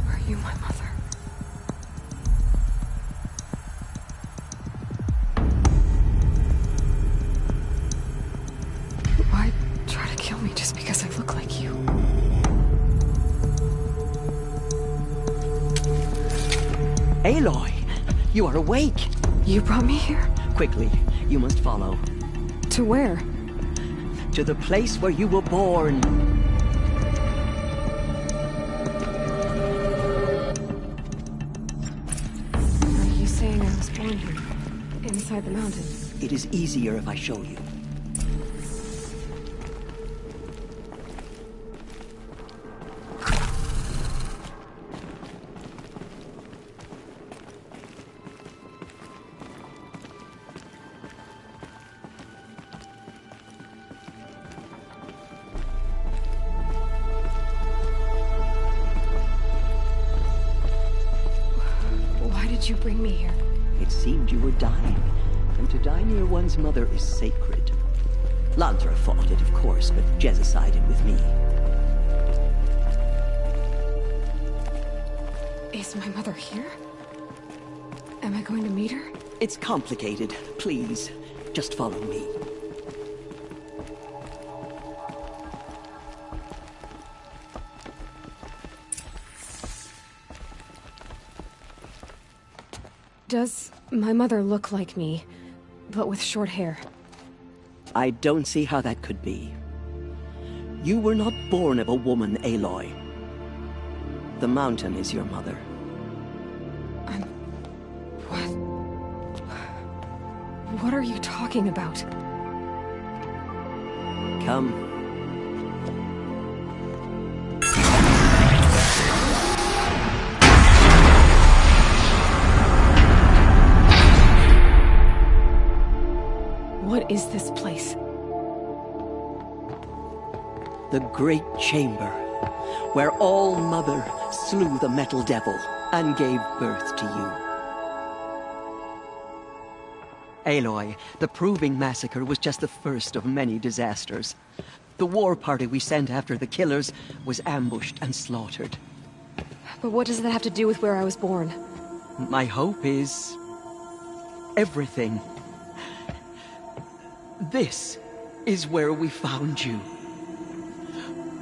Are you my mother? Why try to kill me just because I look like you? Aloy, you are awake. You brought me here? Quickly, you must follow. To where? To the place where you were born. Are you saying I was born here? Inside the mountain? It is easier if I show you. Why did you bring me here? It seemed you were dying, and to die near one's mother is sacred. Lantra fought it, of course, but Jezza sided with me. Is my mother here? Am I going to meet her? It's complicated. Please, just follow me. Does my mother look like me, but with short hair? I don't see how that could be. You were not born of a woman, Aloy. The mountain is your mother. What are you talking about? Come. What is this place? The Great Chamber, where All-Mother slew the Metal Devil and gave birth to you. Aloy, the Proving Massacre was just the first of many disasters. The war party we sent after the killers was ambushed and slaughtered. But what does that have to do with where I was born? My hope is everything. This is where we found you.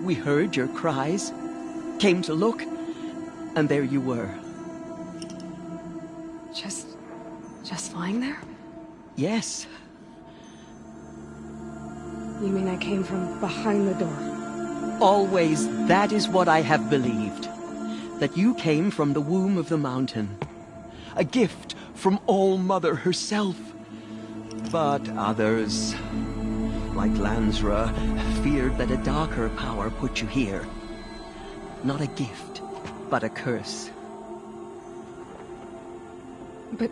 We heard your cries, came to look, and there you were. Just lying there? Yes. You mean I came from behind the door? Always, that is what I have believed. That you came from the womb of the mountain. A gift from All-Mother herself. But others, like Lansra, feared that a darker power put you here. Not a gift, but a curse. But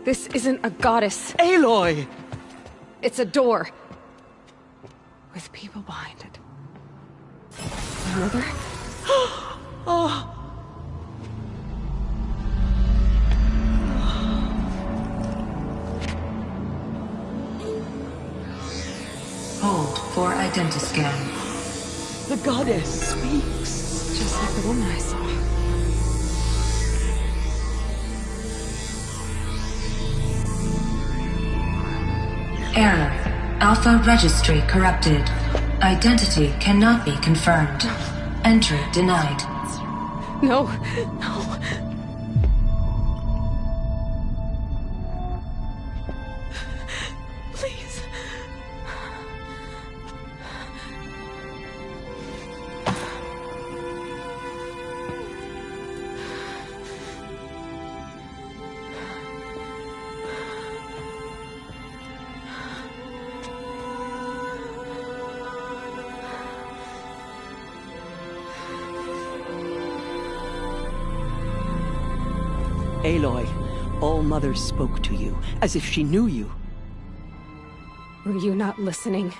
this isn't a goddess. Aloy! It's a door. With people behind it. My mother? Oh! Hold for identiscan. The goddess speaks. Just like the woman I saw. Error. Alpha registry corrupted. Identity cannot be confirmed. Entry denied. No, no. Please. Aloy, All-Mother spoke to you, as if she knew you. Were you not listening?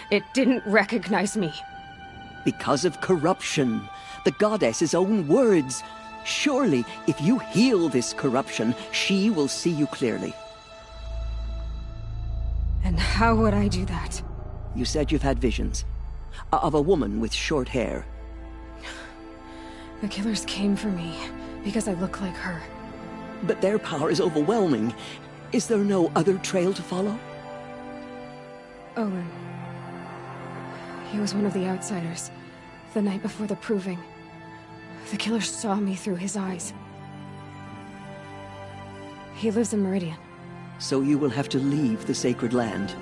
It didn't recognize me. Because of corruption. The goddess's own words. Surely, if you heal this corruption, she will see you clearly. And how would I do that? You said you've had visions. Of a woman with short hair. The killers came for me because I look like her. But their power is overwhelming. Is there no other trail to follow? Owen. He was one of the outsiders. The night before the proving. The killers saw me through his eyes. He lives in Meridian. So you will have to leave the sacred land.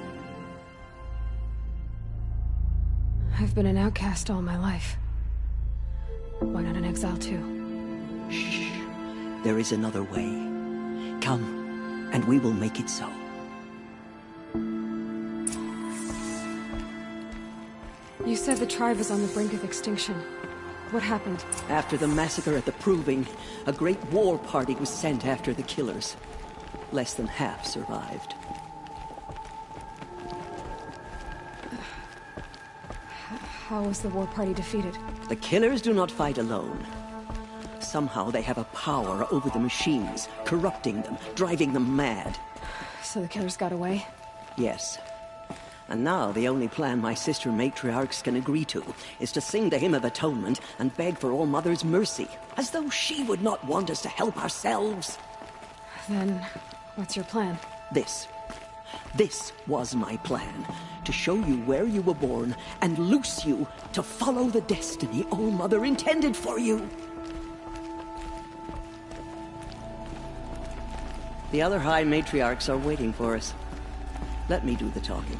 I've been an outcast all my life. Why not an exile too? Shh. There is another way. Come, and we will make it so. You said the tribe was on the brink of extinction. What happened? After the massacre at the Proving, a great war party was sent after the killers. Less than half survived. How was the war party defeated? The killers do not fight alone. Somehow they have a power over the machines, corrupting them, driving them mad. So the killers got away? Yes. And now the only plan my sister matriarchs can agree to is to sing the Hymn of Atonement and beg for All-Mother's mercy, as though she would not want us to help ourselves. Then, what's your plan? This was my plan. To show you where you were born and loose you to follow the destiny All-Mother intended for you. The other High Matriarchs are waiting for us. Let me do the talking.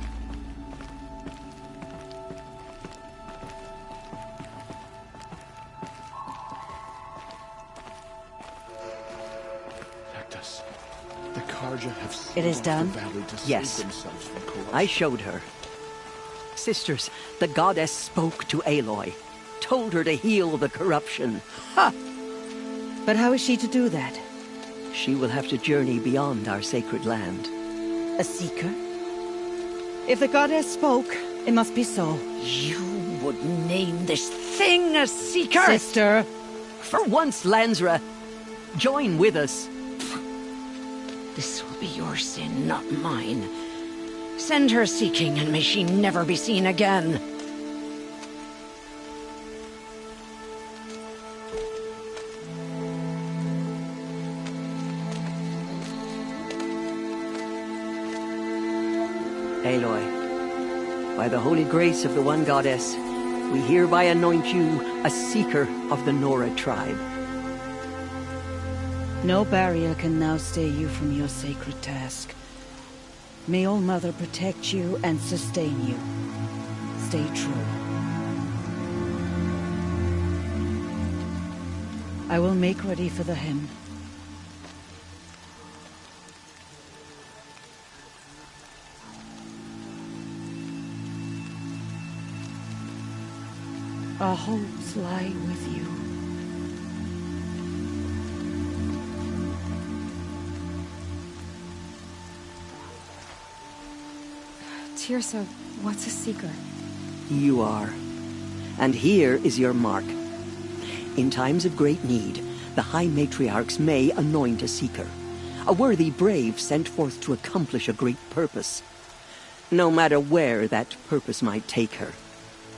It is done? Yes. I showed her. Sisters, the goddess spoke to Aloy. Told her to heal the corruption. Ha! But how is she to do that? She will have to journey beyond our sacred land. A seeker? If the goddess spoke, it must be so. You would name this thing a seeker? Sister! For once, Lansra, join with us. This will be your sin, not mine. Send her seeking, and may she never be seen again. Aloy, by the holy grace of the One Goddess, we hereby anoint you a seeker of the Nora tribe. No barrier can now stay you from your sacred task. May All-Mother protect you and sustain you. Stay true. I will make ready for the hymn. Our hopes lie with you. Teersa, what's a seeker? You are. And here is your mark. In times of great need, the High Matriarchs may anoint a seeker. A worthy brave sent forth to accomplish a great purpose. No matter where that purpose might take her.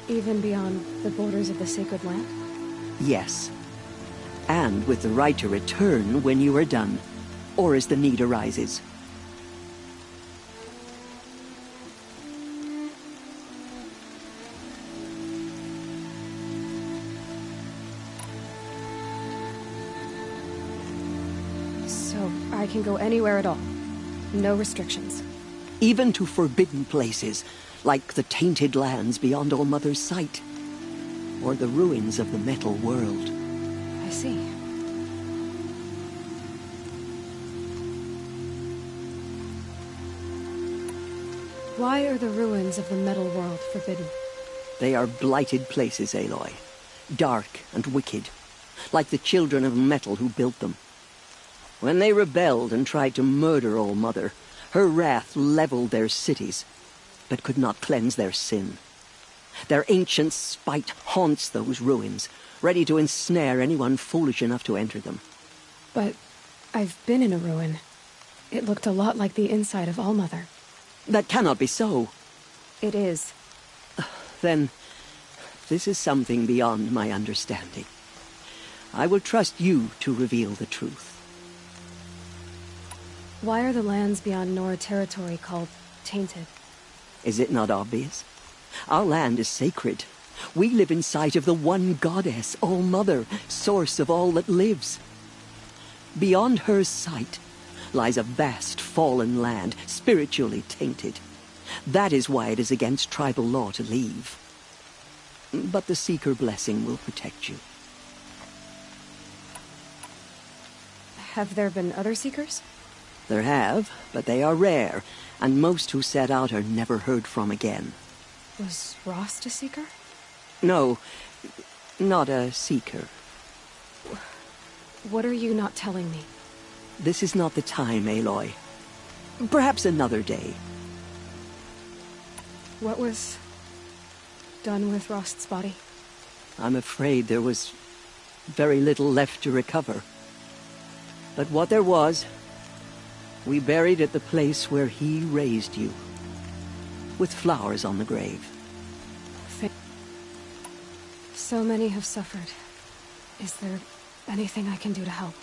Even beyond the borders of the sacred land? Yes. And with the right to return when you are done, or as the need arises. So I can go anywhere at all? No restrictions? Even to forbidden places, like the tainted lands beyond All-Mother's sight. Or the ruins of the metal world. I see. Why are the ruins of the metal world forbidden? They are blighted places, Aloy. Dark and wicked. Like the children of metal who built them. When they rebelled and tried to murder All Mother, her wrath leveled their cities, but could not cleanse their sin. Their ancient spite haunts those ruins, ready to ensnare anyone foolish enough to enter them. But I've been in a ruin. It looked a lot like the inside of All Mother. That cannot be so. It is. Then, this is something beyond my understanding. I will trust you to reveal the truth. Why are the lands beyond Nora territory called tainted? Is it not obvious? Our land is sacred. We live in sight of the one goddess, All Mother, source of all that lives. Beyond her sight lies a vast fallen land, spiritually tainted. That is why it is against tribal law to leave. But the Seeker blessing will protect you. Have there been other Seekers? There have, but they are rare, and most who set out are never heard from again. Was Rost a Seeker? No, not a Seeker. What are you not telling me? This is not the time, Aloy. Perhaps another day. What was done with Rost's body? I'm afraid there was very little left to recover. But what there was, we buried at the place where he raised you, with flowers on the grave. So many have suffered. Is there anything I can do to help?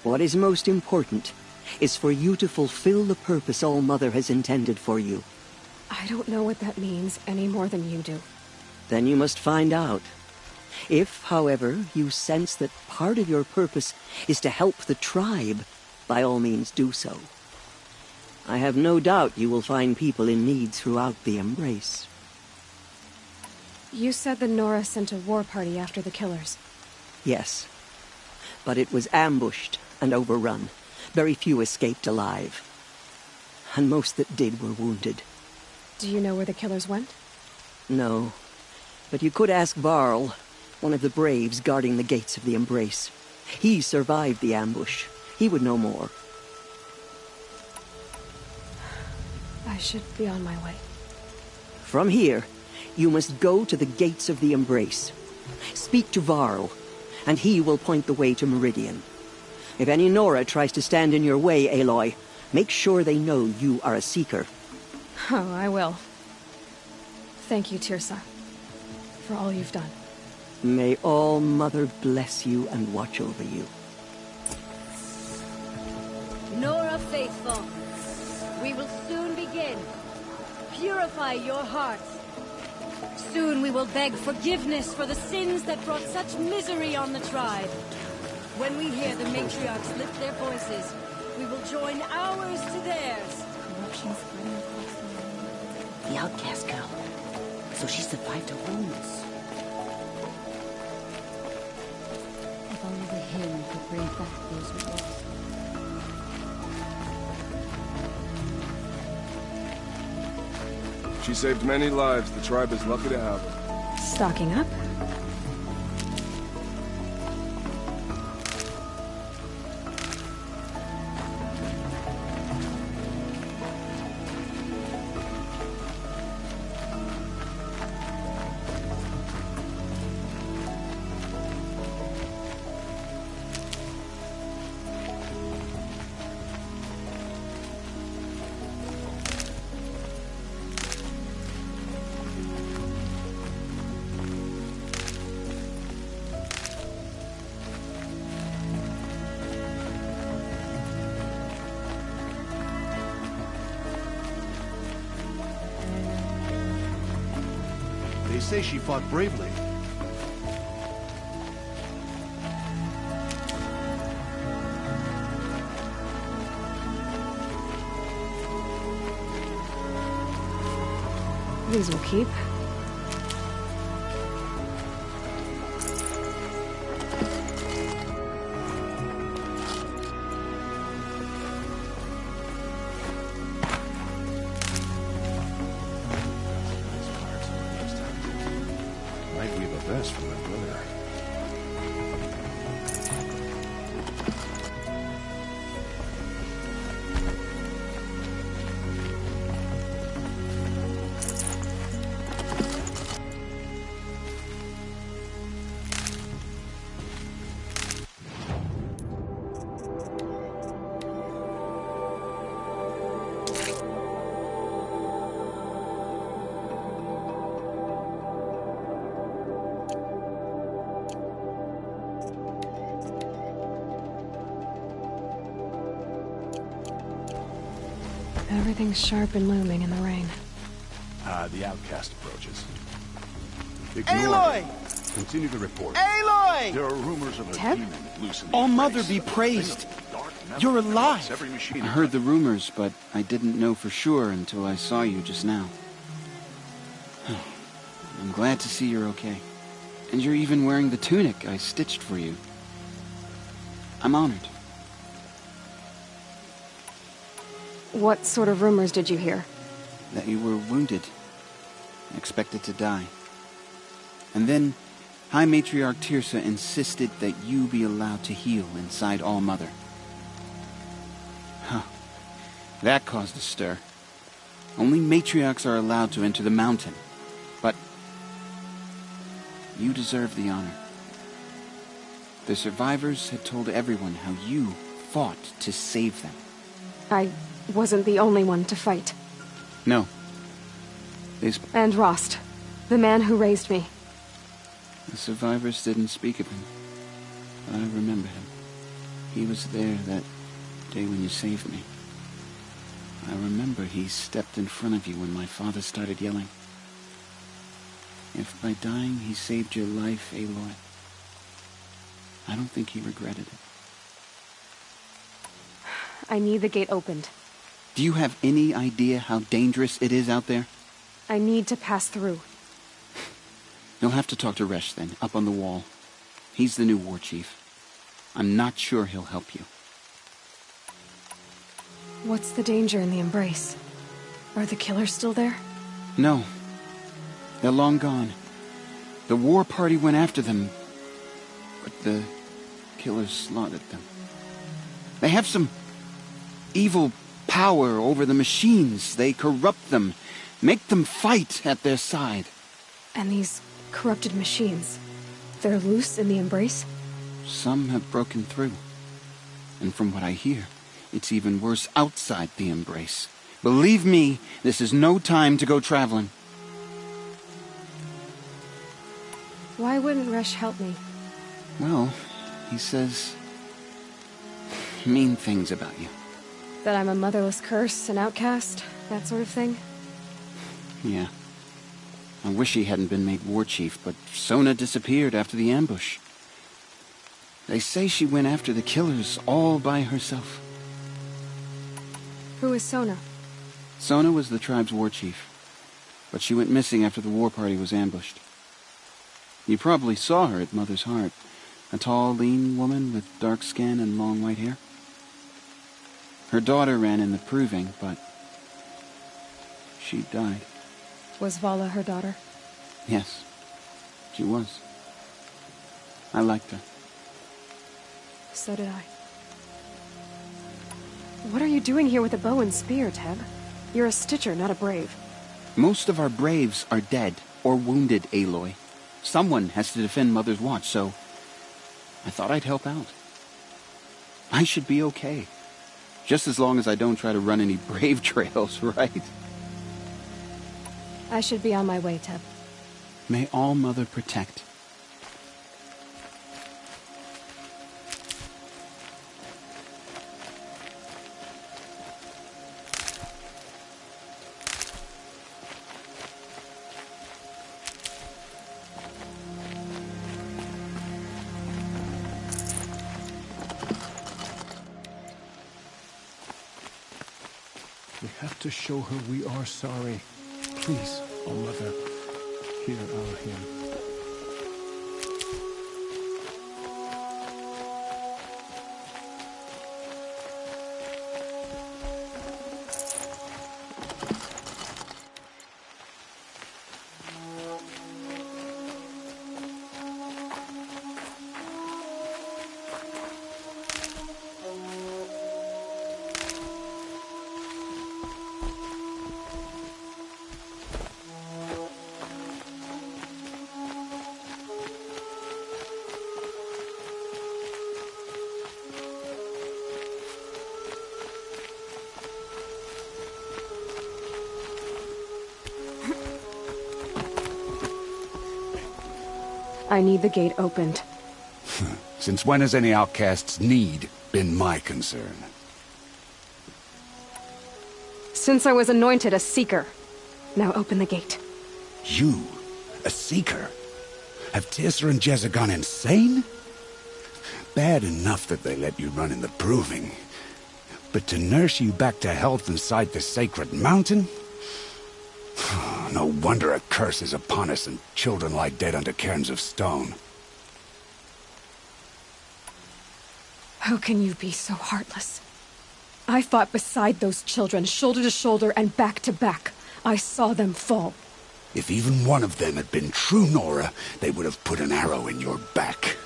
What is most important is for you to fulfill the purpose All Mother has intended for you. I don't know what that means any more than you do. Then you must find out. If, however, you sense that part of your purpose is to help the tribe, by all means do so. I have no doubt you will find people in need throughout the Embrace. You said the Nora sent a war party after the killers. Yes, but it was ambushed and overrun. Very few escaped alive. And most that did were wounded. Do you know where the killers went? No, but you could ask Varl, one of the Braves guarding the gates of the Embrace. He survived the ambush. He would know more. I should be on my way. From here, you must go to the gates of the Embrace. Speak to Varl, and he will point the way to Meridian. If any Nora tries to stand in your way, Aloy, make sure they know you are a Seeker. Oh, I will. Thank you, Teersa, for all you've done. May All Mother bless you and watch over you. Nora Faithful, we will soon begin. Purify your hearts. Soon we will beg forgiveness for the sins that brought such misery on the tribe. When we hear the matriarchs lift their voices, we will join ours to theirs. Corruption spreading across the land. The outcast girl. So she survived her wounds. If only the hymn could bring back those who lost. She saved many lives. The tribe is lucky to have her. Stocking up? They say she fought bravely. These will keep. Might weave a vest for my brother. Everything's sharp and looming in the rain. The outcast approaches. Aloy! Continue the report. Aloy! There are rumors of a Teb? demon loose in the All Mother embrace. be praised. Dark metal You're that alive. affects every machine. I heard the rumors, but I didn't know for sure until I saw you just now. I'm glad to see you're okay. And you're even wearing the tunic I stitched for you. I'm honored. What sort of rumors did you hear? That you were wounded. Expected to die. And then, High Matriarch Tirsa insisted that you be allowed to heal inside All Mother. Huh. That caused a stir. Only matriarchs are allowed to enter the mountain. But you deserve the honor. The survivors had told everyone how you fought to save them. I wasn't the only one to fight. No. And Rost, the man who raised me. The survivors didn't speak of him, but I remember him. He was there that day when you saved me. I remember he stepped in front of you when my father started yelling. If by dying he saved your life, Aloy, I don't think he regretted it. I need the gate opened. Do you have any idea how dangerous it is out there? I need to pass through. You'll have to talk to Resh then, up on the wall. He's the new war chief. I'm not sure he'll help you. What's the danger in the Embrace? Are the killers still there? No. They're long gone. The war party went after them, but the killers slaughtered them. They have some evil power over the machines. They corrupt them, make them fight at their side. And these corrupted machines, they're loose in the Embrace? Some have broken through. And from what I hear, it's even worse outside the Embrace. Believe me, this is no time to go traveling. Why wouldn't Resh help me? Well, he says mean things about you. That I'm a motherless curse, an outcast, that sort of thing? Yeah. I wish he hadn't been made war chief, but Sona disappeared after the ambush. They say she went after the killers all by herself. Who is Sona? Sona was the tribe's war chief, but she went missing after the war party was ambushed. You probably saw her at Mother's Heart. A tall, lean woman with dark skin and long white hair. Her daughter ran in the proving, but she died. Was Vala her daughter? Yes, she was. I liked her. So did I. What are you doing here with a bow and spear, Teb? You're a Stitcher, not a Brave. Most of our Braves are dead or wounded, Aloy. Someone has to defend Mother's Watch, so I thought I'd help out. I should be okay. Just as long as I don't try to run any Brave trails, right? I should be on my way, Teb. May All Mother protect. We have to show her we are sorry. Please, All Mother, hear our hymn. I need the gate opened. Since when has any outcast's need been my concern? Since I was anointed a Seeker. Now open the gate. You? A Seeker? Have Teersa and Jezza gone insane? Bad enough that they let you run in the Proving. But to nurse you back to health inside the Sacred Mountain? No wonder a curse is upon us and children lie dead under cairns of stone. How can you be so heartless? I fought beside those children, shoulder to shoulder and back to back. I saw them fall. If even one of them had been true Nora, they would have put an arrow in your back.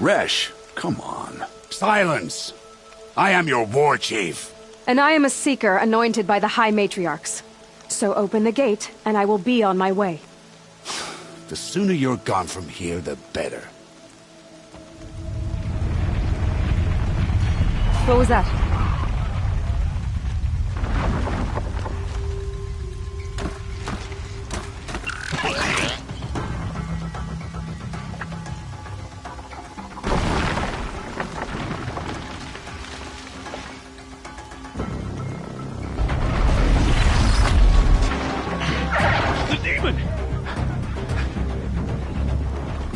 Resh, come on. Silence! I am your war chief. And I am a Seeker anointed by the High Matriarchs. So open the gate, and I will be on my way. The sooner you're gone from here, the better. What was that?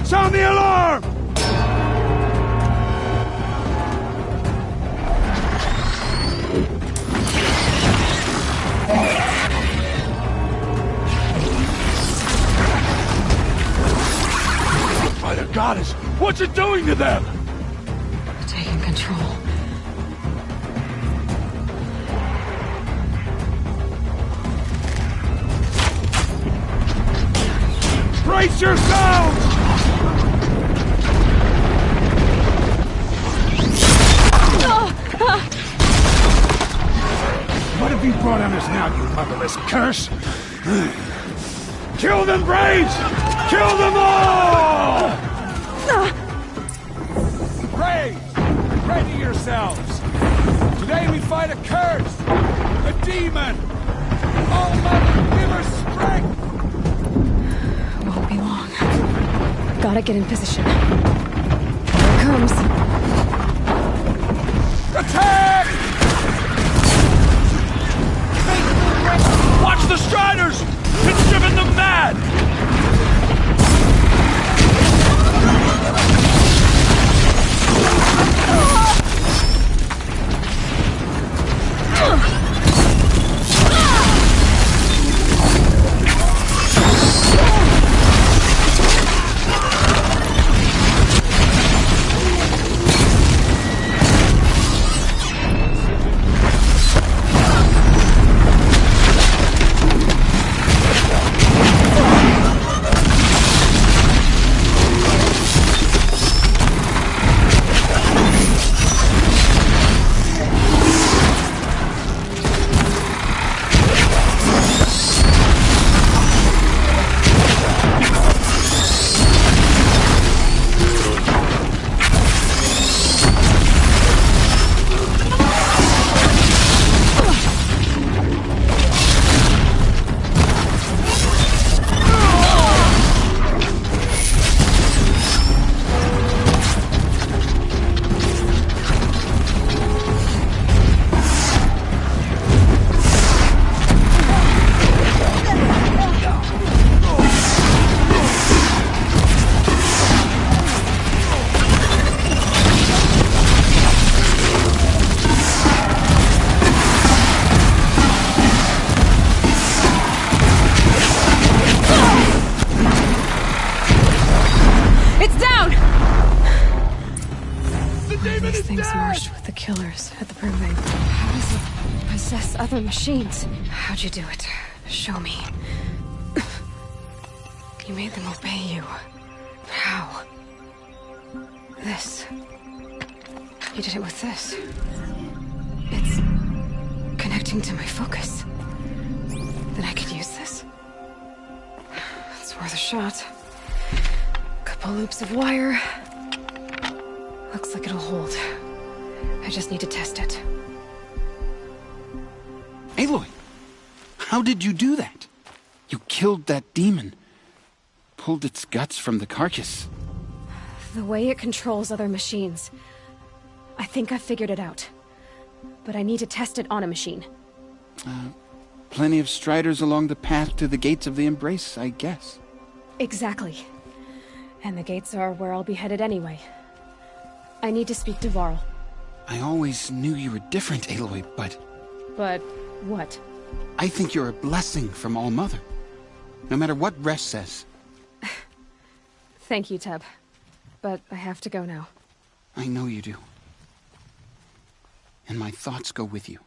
Sound the alarm! By the goddess, what's it doing to them? Taking control. Brace yourselves! What have you brought on us now, you motherless curse? Kill them, Braves! Kill them all! Braves! Ready yourselves! Today we fight a curse! A demon! Oh, Mother, give her strength! Won't be long. Gotta get in position. Here it comes. Attack! Watch the Striders! It's driven them mad! These things merged with the killers at the Proving. How does it possess other machines? How'd you do it? Show me. You made them obey you. How? This. You did it with this. It's connecting to my focus. Then I could use this. It's worth a shot. Couple loops of wire. Looks like it'll hold. I just need to test it. Aloy! How did you do that? You killed that demon. Pulled its guts from the carcass. The way it controls other machines. I think I figured it out. But I need to test it on a machine. Plenty of striders along the path to the gates of the Embrace, I guess. Exactly. And the gates are where I'll be headed anyway. I need to speak to Varl. I always knew you were different, Aloy, but... But what? I think you're a blessing from All-Mother. No matter what Resh says. Thank you, Teb. But I have to go now. I know you do. And my thoughts go with you.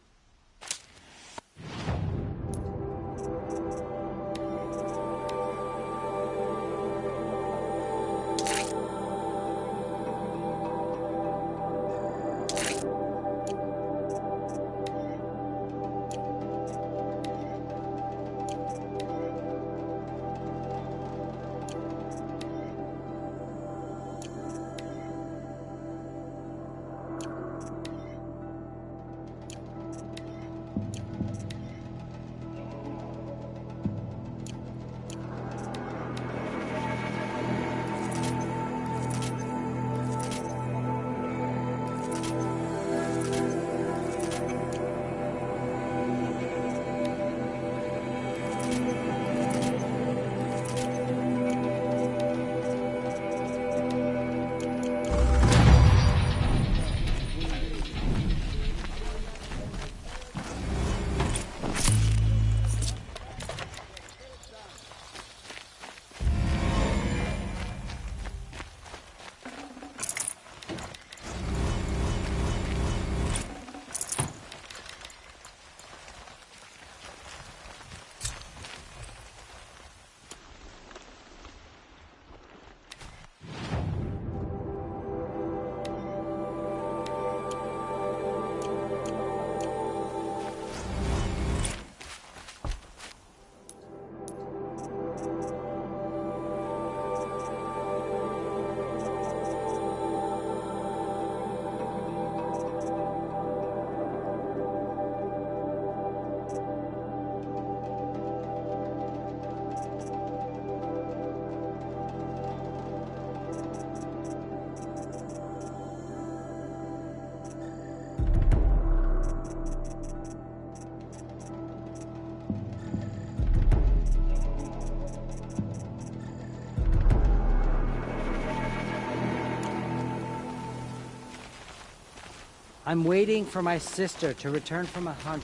I'm waiting for my sister to return from a hunt.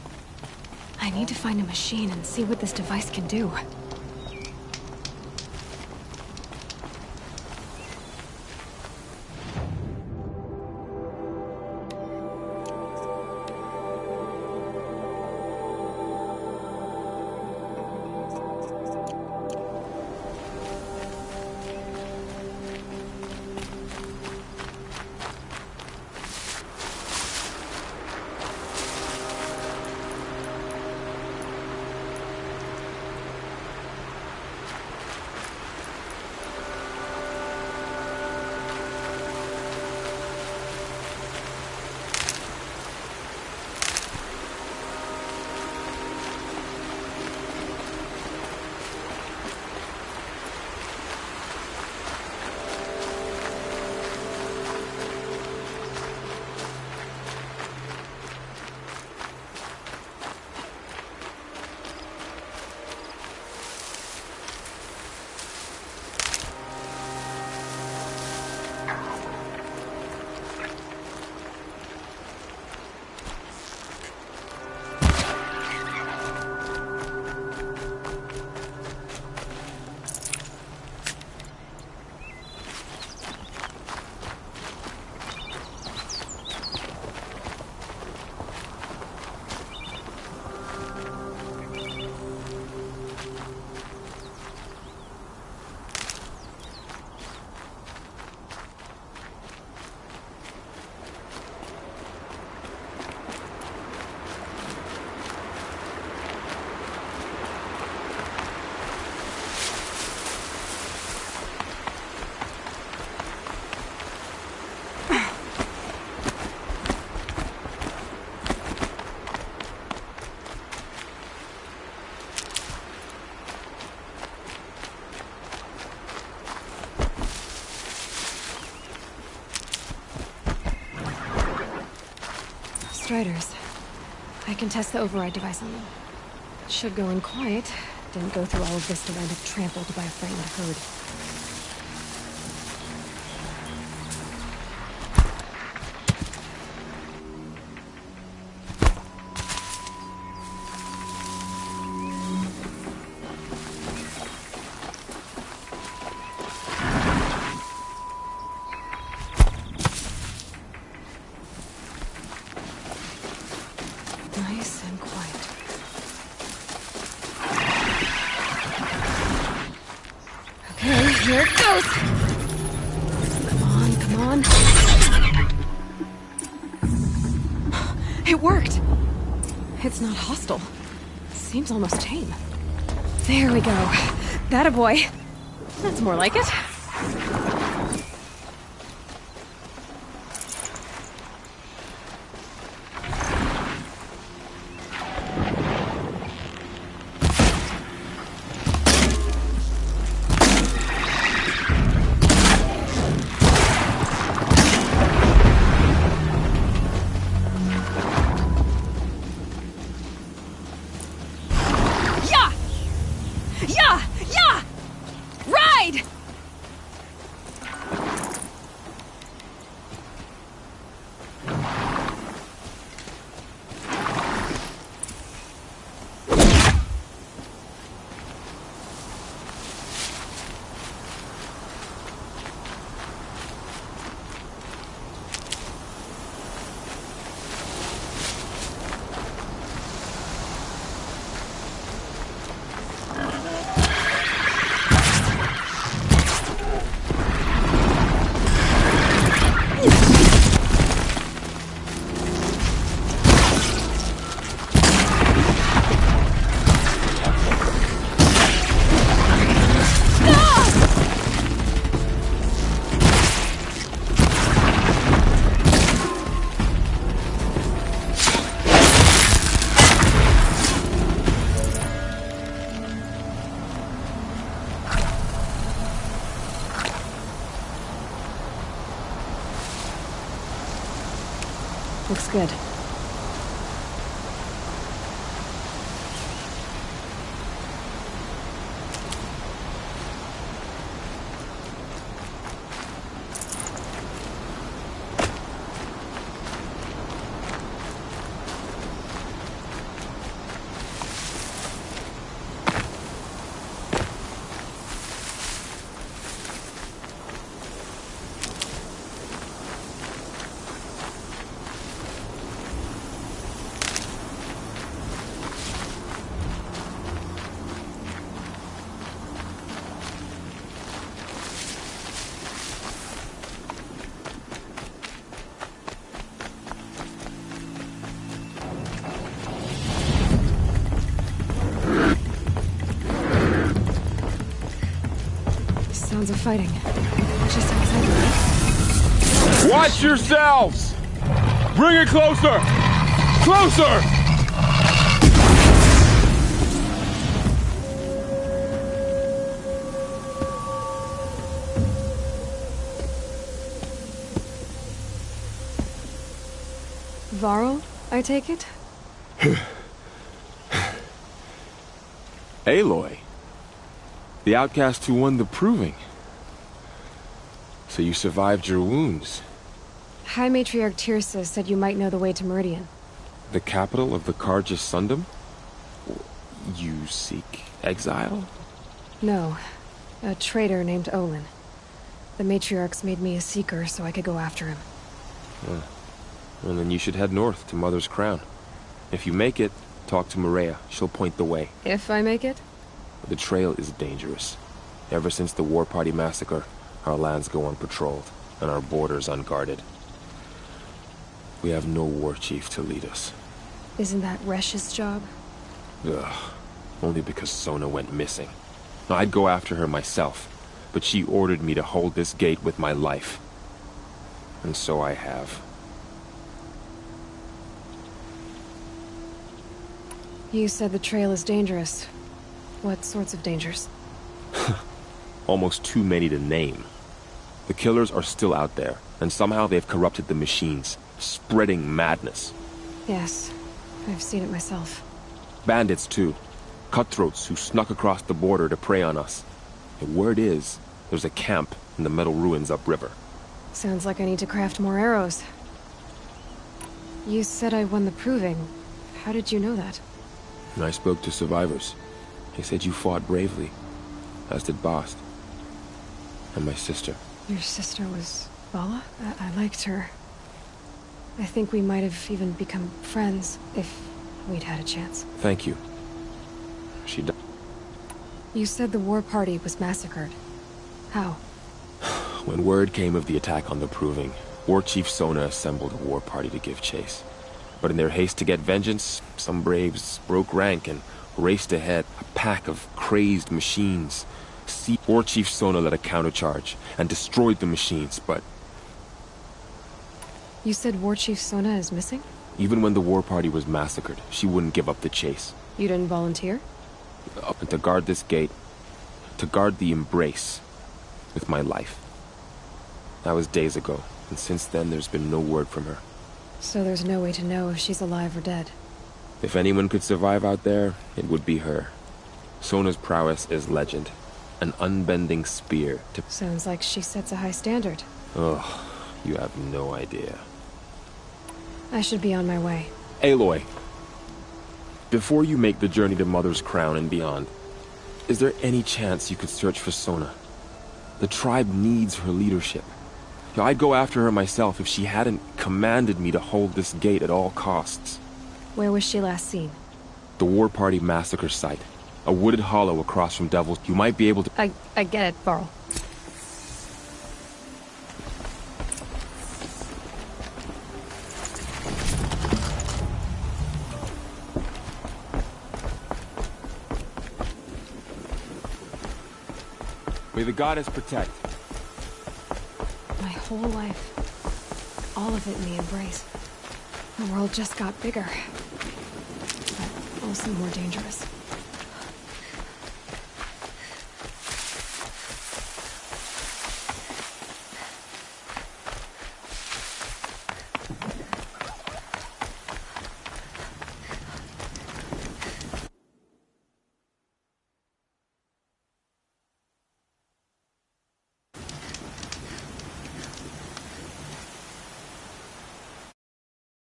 I need to find a machine and see what this device can do. Striders. I can test the override device on them. It should go in quiet. Didn't go through all of this to end up trampled by a frightened herd. Nice and quiet. Okay, here it goes! Come on, come on. It worked! It's not hostile. Seems almost tame. There we go. That a boy. That's more like it. Ride! Looks good. Sounds of fighting. Just outside. Watch yourselves! Bring it closer! Closer! Varl, I take it? Aloy. The outcast who won the proving. So you survived your wounds. High Matriarch Tirsa said you might know the way to Meridian. The capital of the Carja Sundom? You seek exile? No. A traitor named Olin. The Matriarchs made me a seeker so I could go after him. Well, then you should head north to Mother's Crown. If you make it, talk to Maria. She'll point the way. If I make it? The trail is dangerous. Ever since the War Party massacre, our lands go unpatrolled, and our borders unguarded. We have no war chief to lead us. Isn't that Resh's job? Ugh. Only because Sona went missing. I'd go after her myself, but she ordered me to hold this gate with my life. And so I have. You said the trail is dangerous. What sorts of dangers? Almost too many to name. The killers are still out there, and somehow they've corrupted the machines, spreading madness. Yes. I've seen it myself. Bandits, too. Cutthroats who snuck across the border to prey on us. The word is, there's a camp in the metal ruins upriver. Sounds like I need to craft more arrows. You said I won the proving. How did you know that? I spoke to survivors. They said you fought bravely, as did Bast. And my sister. Your sister was Vala? I liked her. I think we might have even become friends if we'd had a chance. Thank you. She died. You said the war party was massacred. How? When word came of the attack on the Proving, War Chief Sona assembled a war party to give chase. But in their haste to get vengeance, some braves broke rank and raced ahead, a pack of crazed machines. War Chief Sona led a countercharge and destroyed the machines, but... You said War Chief Sona is missing? Even when the war party was massacred, she wouldn't give up the chase. You didn't volunteer? Up and to guard this gate, to guard the Embrace, with my life. That was days ago, and since then there's been no word from her. So there's no way to know if she's alive or dead. If anyone could survive out there, it would be her. Sona's prowess is legend. An unbending spear to... Sounds like she sets a high standard. Ugh, you have no idea. I should be on my way. Aloy, before you make the journey to Mother's Crown and beyond, is there any chance you could search for Sona? The tribe needs her leadership. I'd go after her myself if she hadn't commanded me to hold this gate at all costs. Where was she last seen? The war party massacre site. A wooded hollow across from Devil's. You might be able to... I get it, Varl. May the goddess protect. My whole life. All of it in the Embrace. The world just got bigger. But also more dangerous.